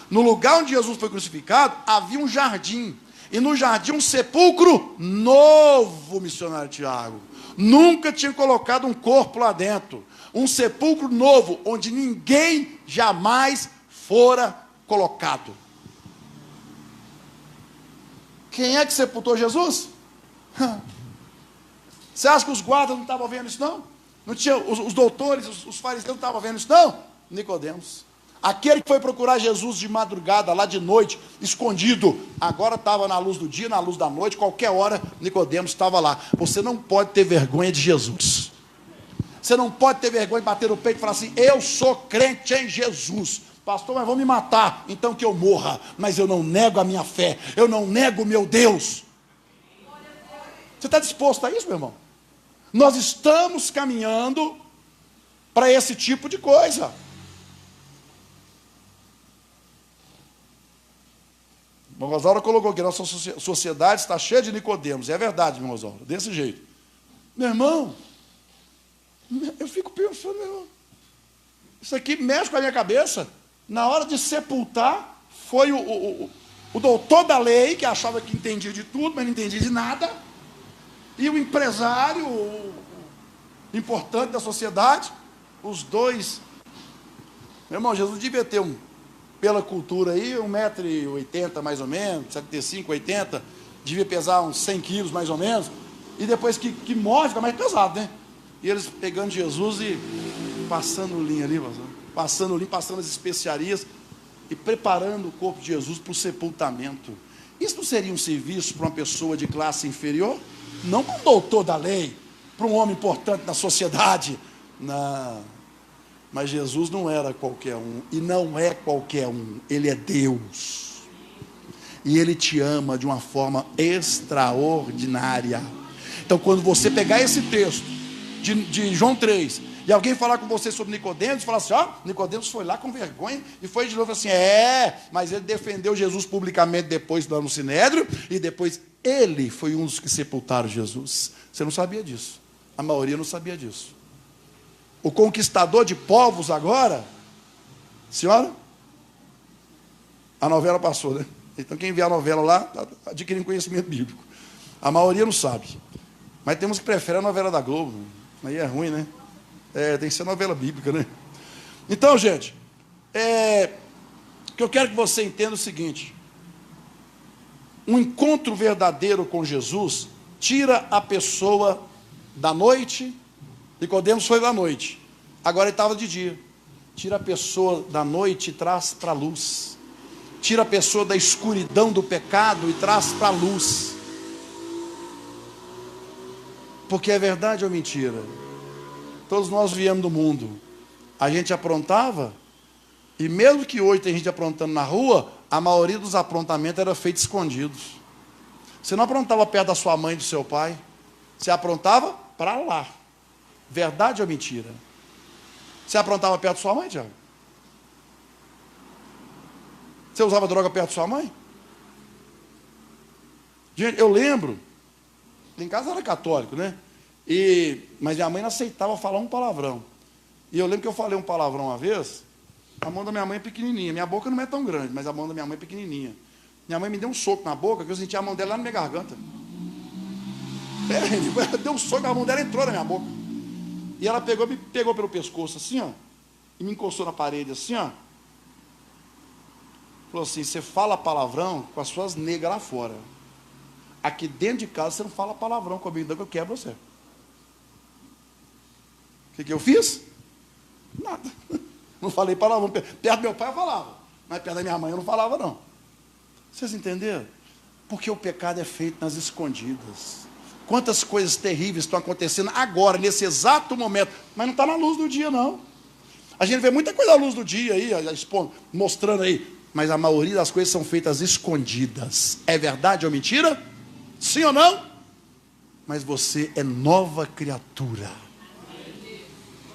Speaker 1: No lugar onde Jesus foi crucificado, havia um jardim. E no jardim um sepulcro novo, missionário Tiago. Nunca tinha colocado um corpo lá dentro. Um sepulcro novo, onde ninguém jamais fora colocado. Quem é que sepultou Jesus? Você acha que os guardas não estavam vendo isso, não? Não tinha, os doutores, os fariseus não estavam vendo isso, não? Nicodemos. Aquele que foi procurar Jesus de madrugada, lá de noite, escondido, agora estava na luz do dia, na luz da noite, qualquer hora, Nicodemos estava lá. Você não pode ter vergonha de Jesus. Você não pode ter vergonha de bater no peito e falar assim, eu sou crente em Jesus. Pastor, mas vão me matar, então que eu morra. Mas eu não nego a minha fé, eu não nego o meu Deus. Você está disposto a isso, meu irmão? Nós estamos caminhando para esse tipo de coisa. O irmão Rosaura colocou que nossa sociedade está cheia de Nicodemos. É verdade, irmão Rosaura, desse jeito. Meu irmão, eu fico pensando, meu irmão, isso aqui mexe com a minha cabeça. Na hora de sepultar, foi o doutor da lei, que achava que entendia de tudo, mas não entendia de nada, e o empresário, o importante da sociedade, os dois. Meu irmão, Jesus devia ter pela cultura aí, 1,80 m mais ou menos, 75, 80, devia pesar uns 100 quilos mais ou menos, e depois que morre, fica mais pesado, né? E eles pegando Jesus e passando o linho ali, passando o linho, passando as especiarias, e preparando o corpo de Jesus para o sepultamento. Isso não seria um serviço para uma pessoa de classe inferior? Não para um doutor da lei, para um homem importante na sociedade. Não. Mas Jesus não era qualquer um, e não é qualquer um, ele é Deus. E ele te ama de uma forma extraordinária. Então, quando você pegar esse texto de João 3, e alguém falar com você sobre Nicodemos, falar assim, Nicodemos foi lá com vergonha, e foi de novo assim, mas ele defendeu Jesus publicamente depois lá no Sinédrio, e depois ele foi um dos que sepultaram Jesus. Você não sabia disso. A maioria não sabia disso. O conquistador de povos agora, senhora? A novela passou, né? Então quem vê a novela lá, está adquirindo conhecimento bíblico. A maioria não sabe. Mas temos que preferir a novela da Globo. Aí é ruim, né? Tem que ser novela bíblica, né? Então, gente, o que eu quero que você entenda é o seguinte. Um encontro verdadeiro com Jesus tira a pessoa da noite. Nicodemos foi da noite, agora ele estava de dia. Tira a pessoa da noite e traz para a luz. Tira a pessoa da escuridão do pecado e traz para a luz. Porque é verdade ou mentira? Todos nós viemos do mundo. A gente aprontava, e mesmo que hoje tem gente aprontando na rua, a maioria dos aprontamentos era feito escondidos. Você não aprontava perto da sua mãe e do seu pai. Você aprontava para lá. Verdade ou mentira? Você aprontava perto da sua mãe, Tiago? Você usava droga perto da sua mãe? Gente, eu lembro, em casa era católico, né? Mas minha mãe não aceitava falar um palavrão. E eu lembro que eu falei um palavrão uma vez, a mão da minha mãe é pequenininha. Minha boca não é tão grande, mas a mão da minha mãe é pequenininha. Minha mãe me deu um soco na boca, que eu senti a mão dela lá na minha garganta. Deu um soco, a mão dela entrou na minha boca. E ela me pegou pelo pescoço assim, ó, e me encostou na parede assim, ó. Falou assim: você fala palavrão com as suas negras lá fora. Aqui dentro de casa você não fala palavrão comigo, não, que eu quebro você. O que eu fiz? Nada. Não falei palavrão. Perto do meu pai eu falava, mas perto da minha mãe eu não falava, não. Vocês entenderam? Porque o pecado é feito nas escondidas. Quantas coisas terríveis estão acontecendo agora, nesse exato momento, mas não está na luz do dia, não. A gente vê muita coisa à luz do dia aí, mostrando aí, mas a maioria das coisas são feitas escondidas. É verdade ou mentira? Sim ou não? Mas você é nova criatura.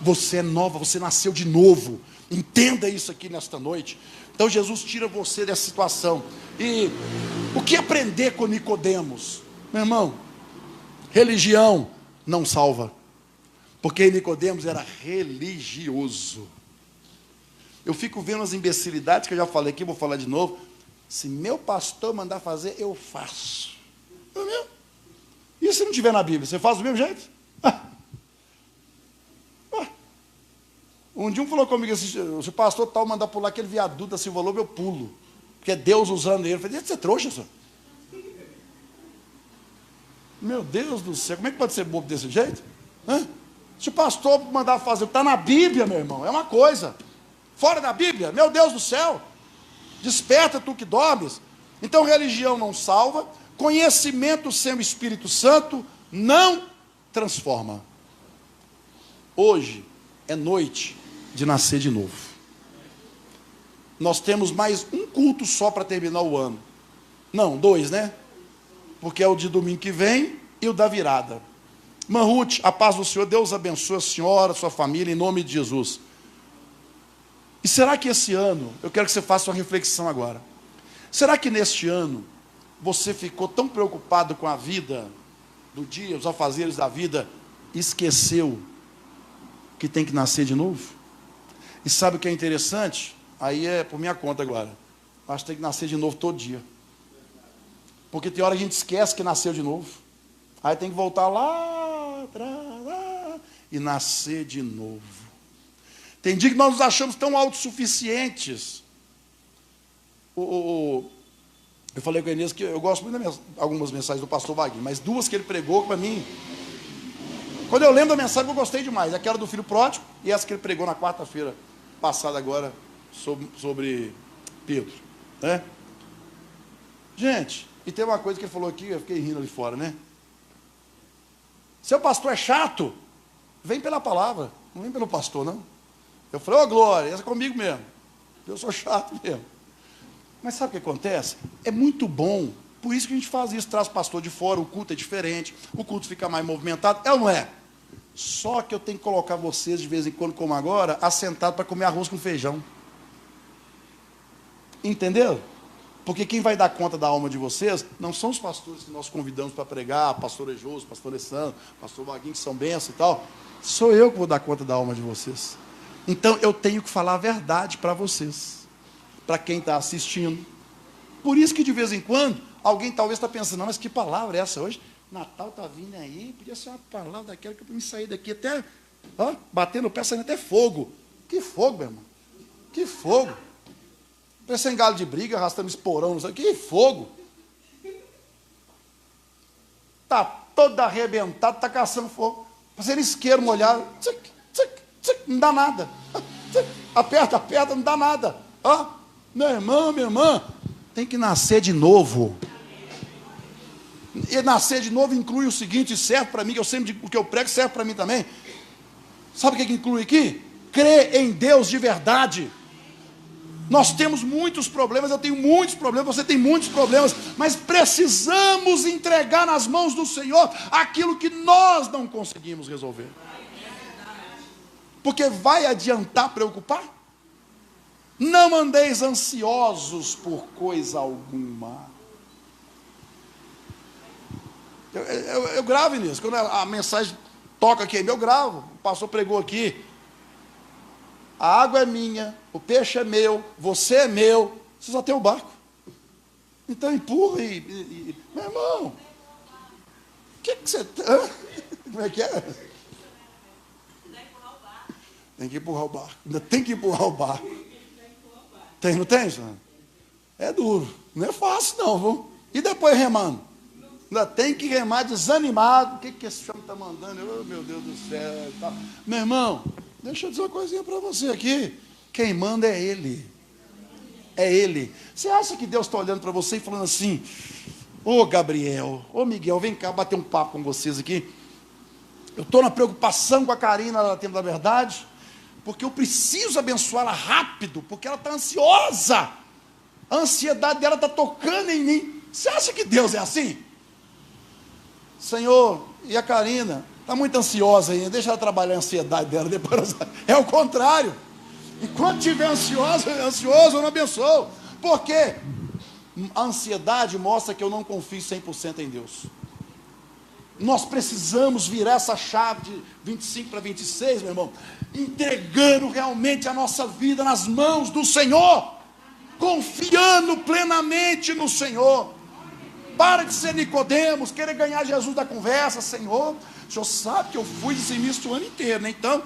Speaker 1: Você é nova, você nasceu de novo. Entenda isso aqui nesta noite. Então Jesus tira você dessa situação. E o que aprender com Nicodemos? Meu irmão, religião não salva. Porque Nicodemos era religioso. Eu fico vendo as imbecilidades que eu já falei aqui, vou falar de novo. Se meu pastor mandar fazer, eu faço. É mesmo? E se não tiver na Bíblia, você faz do mesmo jeito? Um dia falou comigo assim: se o pastor tal mandar pular aquele viaduto da Silva Lobo, eu pulo. Porque é Deus usando ele. Eu falei: você é trouxa, senhor? Meu Deus do céu, como é que pode ser bobo desse jeito? Se o pastor mandar fazer, está na Bíblia, meu irmão, é uma coisa. Fora da Bíblia, meu Deus do céu, desperta tu que dormes. Então religião não salva, conhecimento sem o Espírito Santo não transforma. Hoje é noite de nascer de novo. Nós temos mais um culto só para terminar o ano. Não, 2, né? Porque é o de domingo que vem e o da virada. Ruth, a paz do Senhor, Deus abençoe a senhora, a sua família, em nome de Jesus. E será que esse ano, eu quero que você faça uma reflexão agora. Será que neste ano, você ficou tão preocupado com a vida do dia, os afazeres da vida, e esqueceu que tem que nascer de novo? E sabe o que é interessante? Aí é por minha conta agora. Mas tem que nascer de novo todo dia. Porque tem hora que a gente esquece que nasceu de novo. Aí tem que voltar lá atrás e nascer de novo. Tem dia que nós nos achamos tão autossuficientes. Eu falei com a Inês que eu gosto muito de algumas mensagens do pastor Wagner, mas 2 que ele pregou para mim. Quando eu lembro da mensagem, eu gostei demais. Aquela do filho pródigo e essa que ele pregou na quarta-feira passada agora sobre Pedro. Né? Gente, e tem uma coisa que ele falou aqui, eu fiquei rindo ali fora, né? Seu pastor é chato, vem pela palavra, não vem pelo pastor, não. Eu falei: ô Glória, essa é comigo mesmo. Eu sou chato mesmo. Mas sabe o que acontece? É muito bom. Por isso que a gente faz isso, traz o pastor de fora, o culto é diferente, o culto fica mais movimentado. É ou não é? Só que eu tenho que colocar vocês, de vez em quando, como agora, assentados para comer arroz com feijão. Entendeu? Porque quem vai dar conta da alma de vocês não são os pastores que nós convidamos para pregar, pastor Ejoso, pastor Alessandro, pastor Vaguinho, que são bênçãos e tal. Sou eu que vou dar conta da alma de vocês. Então eu tenho que falar a verdade para vocês, para quem está assistindo. Por isso que de vez em quando, alguém talvez está pensando: não, mas que palavra é essa hoje? Natal está vindo aí, podia ser uma palavra daquela que eu me sair daqui até, batendo o pé, saindo até fogo. Que fogo, meu irmão? Que fogo? Parecendo galo de briga, arrastando esporão, não sei. Que fogo? está todo arrebentado, está caçando fogo. Fazendo isqueiro molhado. Tchic, tchic, tchic, não dá nada. Tchic, aperta, aperta, não dá nada. Ó, meu irmão, minha irmã, tem que nascer de novo. E nascer de novo inclui o seguinte, serve para mim, que eu sempre digo, o que eu prego serve para mim também. Sabe o que inclui aqui? Crer em Deus de verdade. Nós temos muitos problemas, eu tenho muitos problemas, você tem muitos problemas, mas precisamos entregar nas mãos do Senhor aquilo que nós não conseguimos resolver. Porque vai adiantar preocupar? Não andeis ansiosos por coisa alguma. Eu gravo nisso, quando a mensagem toca aqui, eu gravo, o pastor pregou aqui. A água é minha, o peixe é meu, você é meu, você só tem o barco. Então empurra meu irmão, o que você está? Como é que é? Tem que empurrar o barco. Ainda tem que empurrar o barco. Tem, não tem, senhor? É duro, não é fácil não, viu? E depois remando? Ainda tem que remar desanimado. O que esse homem está mandando? Oh, meu Deus do céu. Tá. Meu irmão, deixa eu dizer uma coisinha para você aqui. Quem manda é Ele. É Ele. Você acha que Deus está olhando para você e falando assim, ô Gabriel, ô Miguel, vem cá bater um papo com vocês aqui. Eu estou na preocupação com a Karina lá no Tempo da Verdade, porque eu preciso abençoá-la rápido, porque ela está ansiosa. A ansiedade dela está tocando em mim. Você acha que Deus é assim? Senhor, e a Karina? Está muito ansiosa ainda, deixa ela trabalhar a ansiedade dela, depois é o contrário. Enquanto estiver ansioso, eu não abençoo. Por quê? A ansiedade mostra que eu não confio 100% em Deus. Nós precisamos virar essa chave de 25 para 26, meu irmão, entregando realmente a nossa vida nas mãos do Senhor, confiando plenamente no Senhor. Para de ser Nicodemos, querer ganhar Jesus da conversa. Senhor, o Senhor sabe que eu fui dizimista o ano inteiro, né? Então,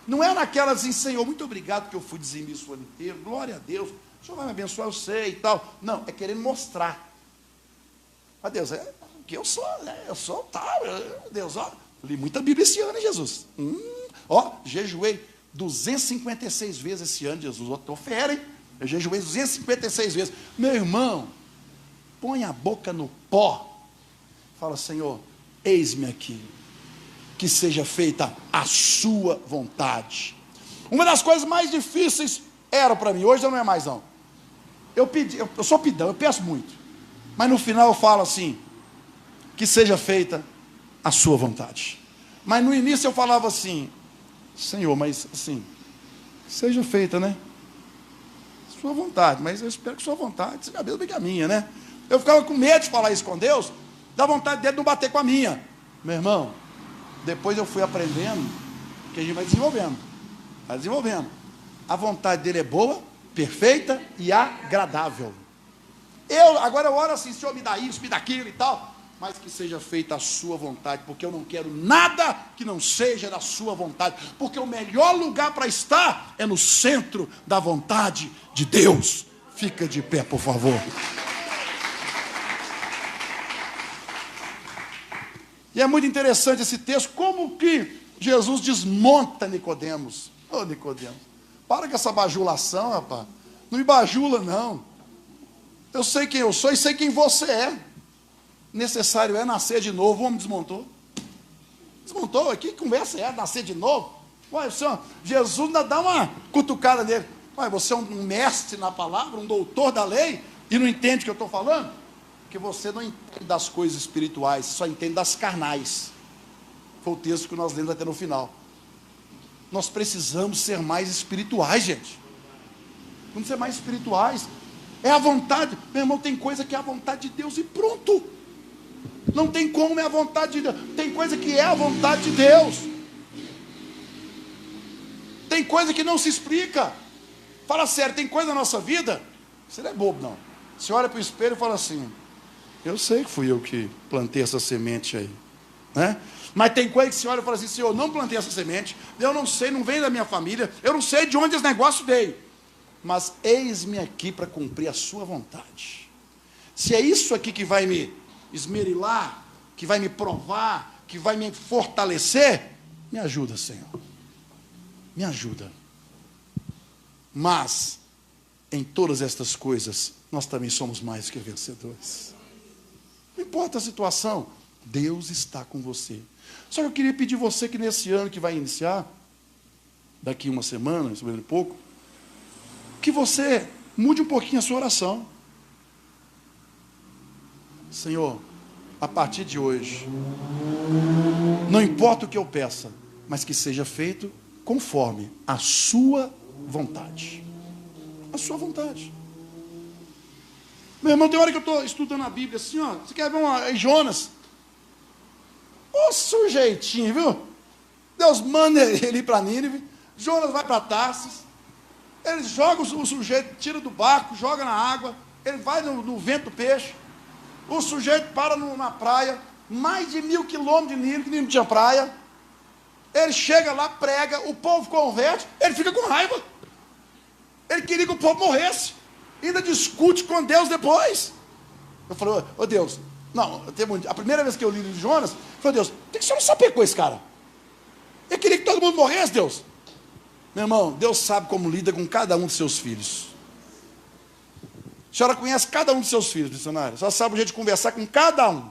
Speaker 1: não é naquela assim, Senhor, muito obrigado que eu fui dizimista o ano inteiro, glória a Deus, o Senhor vai me abençoar, eu sei e tal. Não, é querendo mostrar. A Deus, é que eu sou, né? Eu sou, tá, Deus, ó, li muita Bíblia esse ano, hein, Jesus? Ó, jejuei 256 vezes esse ano, Jesus, ó, tô fera, hein? Eu jejuei 256 vezes. Meu irmão, põe a boca no pó. Fala, Senhor, eis-me aqui. Que seja feita a sua vontade. Uma das coisas mais difíceis era para mim, hoje não é mais não. Eu sou pidão, eu peço muito. Mas no final eu falo assim, que seja feita a sua vontade. Mas no início eu falava assim, Senhor, mas assim, seja feita, né? Sua vontade, mas eu espero que sua vontade seja a mesma que a minha, né? Eu ficava com medo de falar isso com Deus, da vontade dele não bater com a minha. Meu irmão, depois eu fui aprendendo, que a gente vai desenvolvendo. Vai desenvolvendo. A vontade dele é boa, perfeita e agradável. Agora eu oro assim, Senhor, me dá isso, me dá aquilo e tal, mas que seja feita a sua vontade, porque eu não quero nada que não seja da sua vontade, porque o melhor lugar para estar é no centro da vontade de Deus. Fica de pé, por favor. E é muito interessante esse texto, como que Jesus desmonta Nicodemos. Ô Nicodemos, para com essa bajulação, rapaz. Não me bajula, não. Eu sei quem eu sou e sei quem você é. Necessário é nascer de novo. O homem desmontou. Desmontou. Que conversa é nascer de novo? Ué, senhor, Jesus ainda dá uma cutucada nele. Ué, você é um mestre na palavra, um doutor da lei, e não entende o que eu estou falando? Porque você não entende das coisas espirituais, só entende das carnais. Foi o texto que nós lemos até no final. Nós precisamos ser mais espirituais, gente. Vamos ser mais espirituais. É a vontade. Meu irmão, tem coisa que é a vontade de Deus e pronto. Não tem como é a vontade de Deus. Tem coisa que é a vontade de Deus. Tem coisa que não se explica. Fala sério, tem coisa na nossa vida, você não é bobo não. Você olha para o espelho e fala assim, eu sei que fui eu que plantei essa semente aí, né? Mas tem coisa que você olha e fala assim, Senhor, eu não plantei essa semente, eu não sei, não vem da minha família, eu não sei de onde esse negócio veio, mas eis-me aqui para cumprir a sua vontade. Se é isso aqui que vai me esmerilar, que vai me provar, que vai me fortalecer, me ajuda, Senhor. Me ajuda. Mas, em todas estas coisas, nós também somos mais que vencedores. Não importa a situação, Deus está com você. Só que eu queria pedir você que nesse ano que vai iniciar, daqui uma semana, sobre pouco, que você mude um pouquinho a sua oração. Senhor, a partir de hoje, não importa o que eu peça, mas que seja feito conforme a sua vontade. A sua vontade. Meu irmão, tem hora que eu estou estudando a Bíblia assim, ó. Você quer ver Jonas? Ô sujeitinho, viu? Deus manda ele ir para Nínive. Jonas vai para Tarsis. Ele joga o sujeito, tira do barco, joga na água. Ele vai no vento do peixe. O sujeito para na praia. Mais de 1.000 quilômetros de Nínive, que não tinha praia. Ele chega lá, prega, o povo converte, ele fica com raiva. Ele queria que o povo morresse. Ainda discute com Deus depois. Eu falei, ô Deus, não, a primeira vez que eu li o livro de Jonas, eu falei, Deus, por que o senhor não sapecou esse cara? Ele queria que todo mundo morresse, Deus. Meu irmão, Deus sabe como lida com cada um dos seus filhos. A senhora conhece cada um dos seus filhos, missionário. A senhora sabe o jeito de conversar com cada um.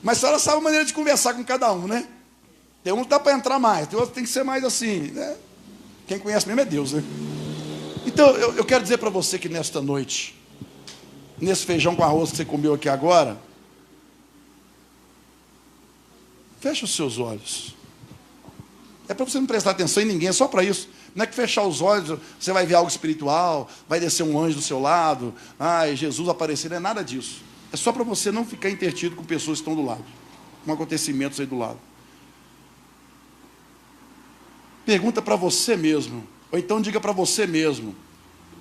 Speaker 1: Mas a senhora sabe a maneira de conversar com cada um, né? Tem um que dá para entrar mais, tem outro que tem que ser mais assim, né? Quem conhece mesmo é Deus, né? Então, eu quero dizer para você que nesta noite, nesse feijão com arroz que você comeu aqui agora, feche os seus olhos. É para você não prestar atenção em ninguém, é só para isso. Não é que fechar os olhos, você vai ver algo espiritual, vai descer um anjo do seu lado, Jesus aparecer, não é nada disso. É só para você não ficar intertido com pessoas que estão do lado, com acontecimentos aí do lado. Pergunta para você mesmo, ou então diga para você mesmo,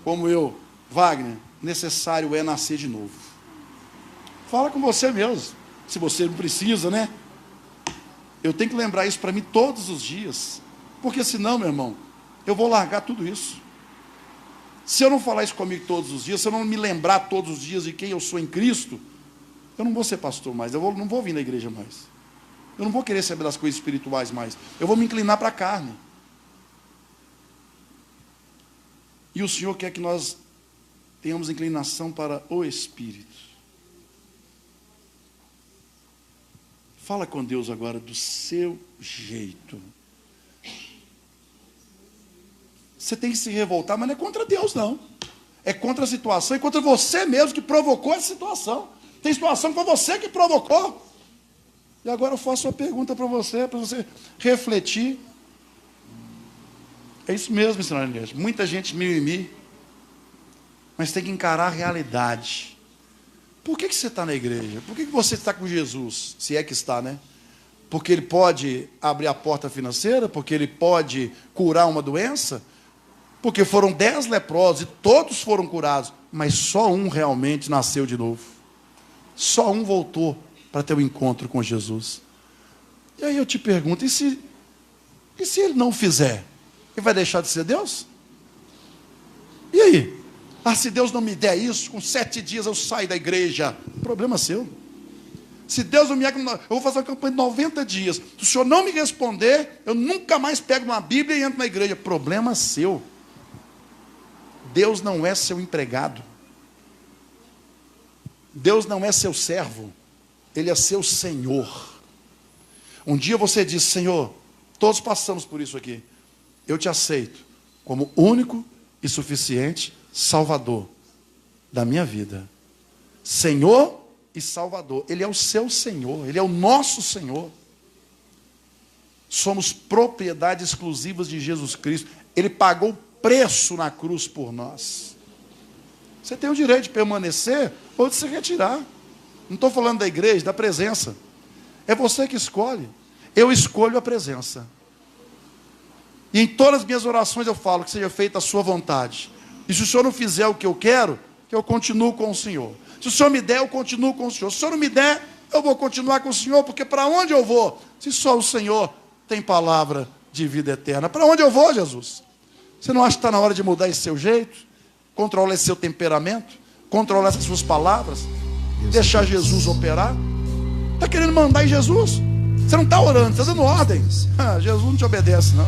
Speaker 1: como eu, Wagner, necessário é nascer de novo. Fala com você mesmo, se você não precisa, né? Eu tenho que lembrar isso para mim todos os dias, porque senão, meu irmão, eu vou largar tudo isso. Se eu não falar isso comigo todos os dias, se eu não me lembrar todos os dias de quem eu sou em Cristo, eu não vou ser pastor mais, não vou vir na igreja mais. Eu não vou querer saber das coisas espirituais mais. Eu vou me inclinar para a carne. E o Senhor quer que nós tenhamos inclinação para o Espírito. Fala com Deus agora do seu jeito. Você tem que se revoltar, mas não é contra Deus, não. É contra a situação, é contra você mesmo que provocou essa situação. Tem situação que foi você que provocou. E agora eu faço uma pergunta para você refletir. É isso mesmo, missionário Inês. Muita gente mimimi, mas tem que encarar a realidade. Por que você está na igreja? Por que você está com Jesus? Se é que está, né? Porque Ele pode abrir a porta financeira? Porque Ele pode curar uma doença? Porque foram 10 leprosos e todos foram curados, mas só um realmente nasceu de novo. Só um voltou para ter um encontro com Jesus. E aí eu te pergunto, e se Ele não fizer? Ele vai deixar de ser Deus? E aí? Se Deus não me der isso, com 7 dias eu saio da igreja. Problema seu. Se Deus não me der, eu vou fazer uma campanha de 90 dias. Se o senhor não me responder, eu nunca mais pego uma Bíblia e entro na igreja. Problema seu. Deus não é seu empregado. Deus não é seu servo. Ele é seu Senhor. Um dia você diz, Senhor, todos passamos por isso aqui. Eu te aceito como único e suficiente Salvador da minha vida. Senhor e Salvador. Ele é o seu Senhor. Ele é o nosso Senhor. Somos propriedade exclusivas de Jesus Cristo. Ele pagou o preço na cruz por nós. Você tem o direito de permanecer ou de se retirar. Não estou falando da igreja, da presença. É você que escolhe. Eu escolho a presença. E em todas as minhas orações eu falo que seja feita a sua vontade. E se o Senhor não fizer o que eu quero, que eu continuo com o Senhor. Se o Senhor me der, eu continuo com o Senhor. Se o Senhor não me der, eu vou continuar com o Senhor, porque para onde eu vou? Se só o Senhor tem palavra de vida eterna. Para onde eu vou, Jesus? Você não acha que está na hora de mudar esse seu jeito? Controlar esse seu temperamento? controlar essas suas palavras, deixar Jesus operar? Está querendo mandar em Jesus? Você não está orando, você está dando ordem. Jesus não te obedece, não.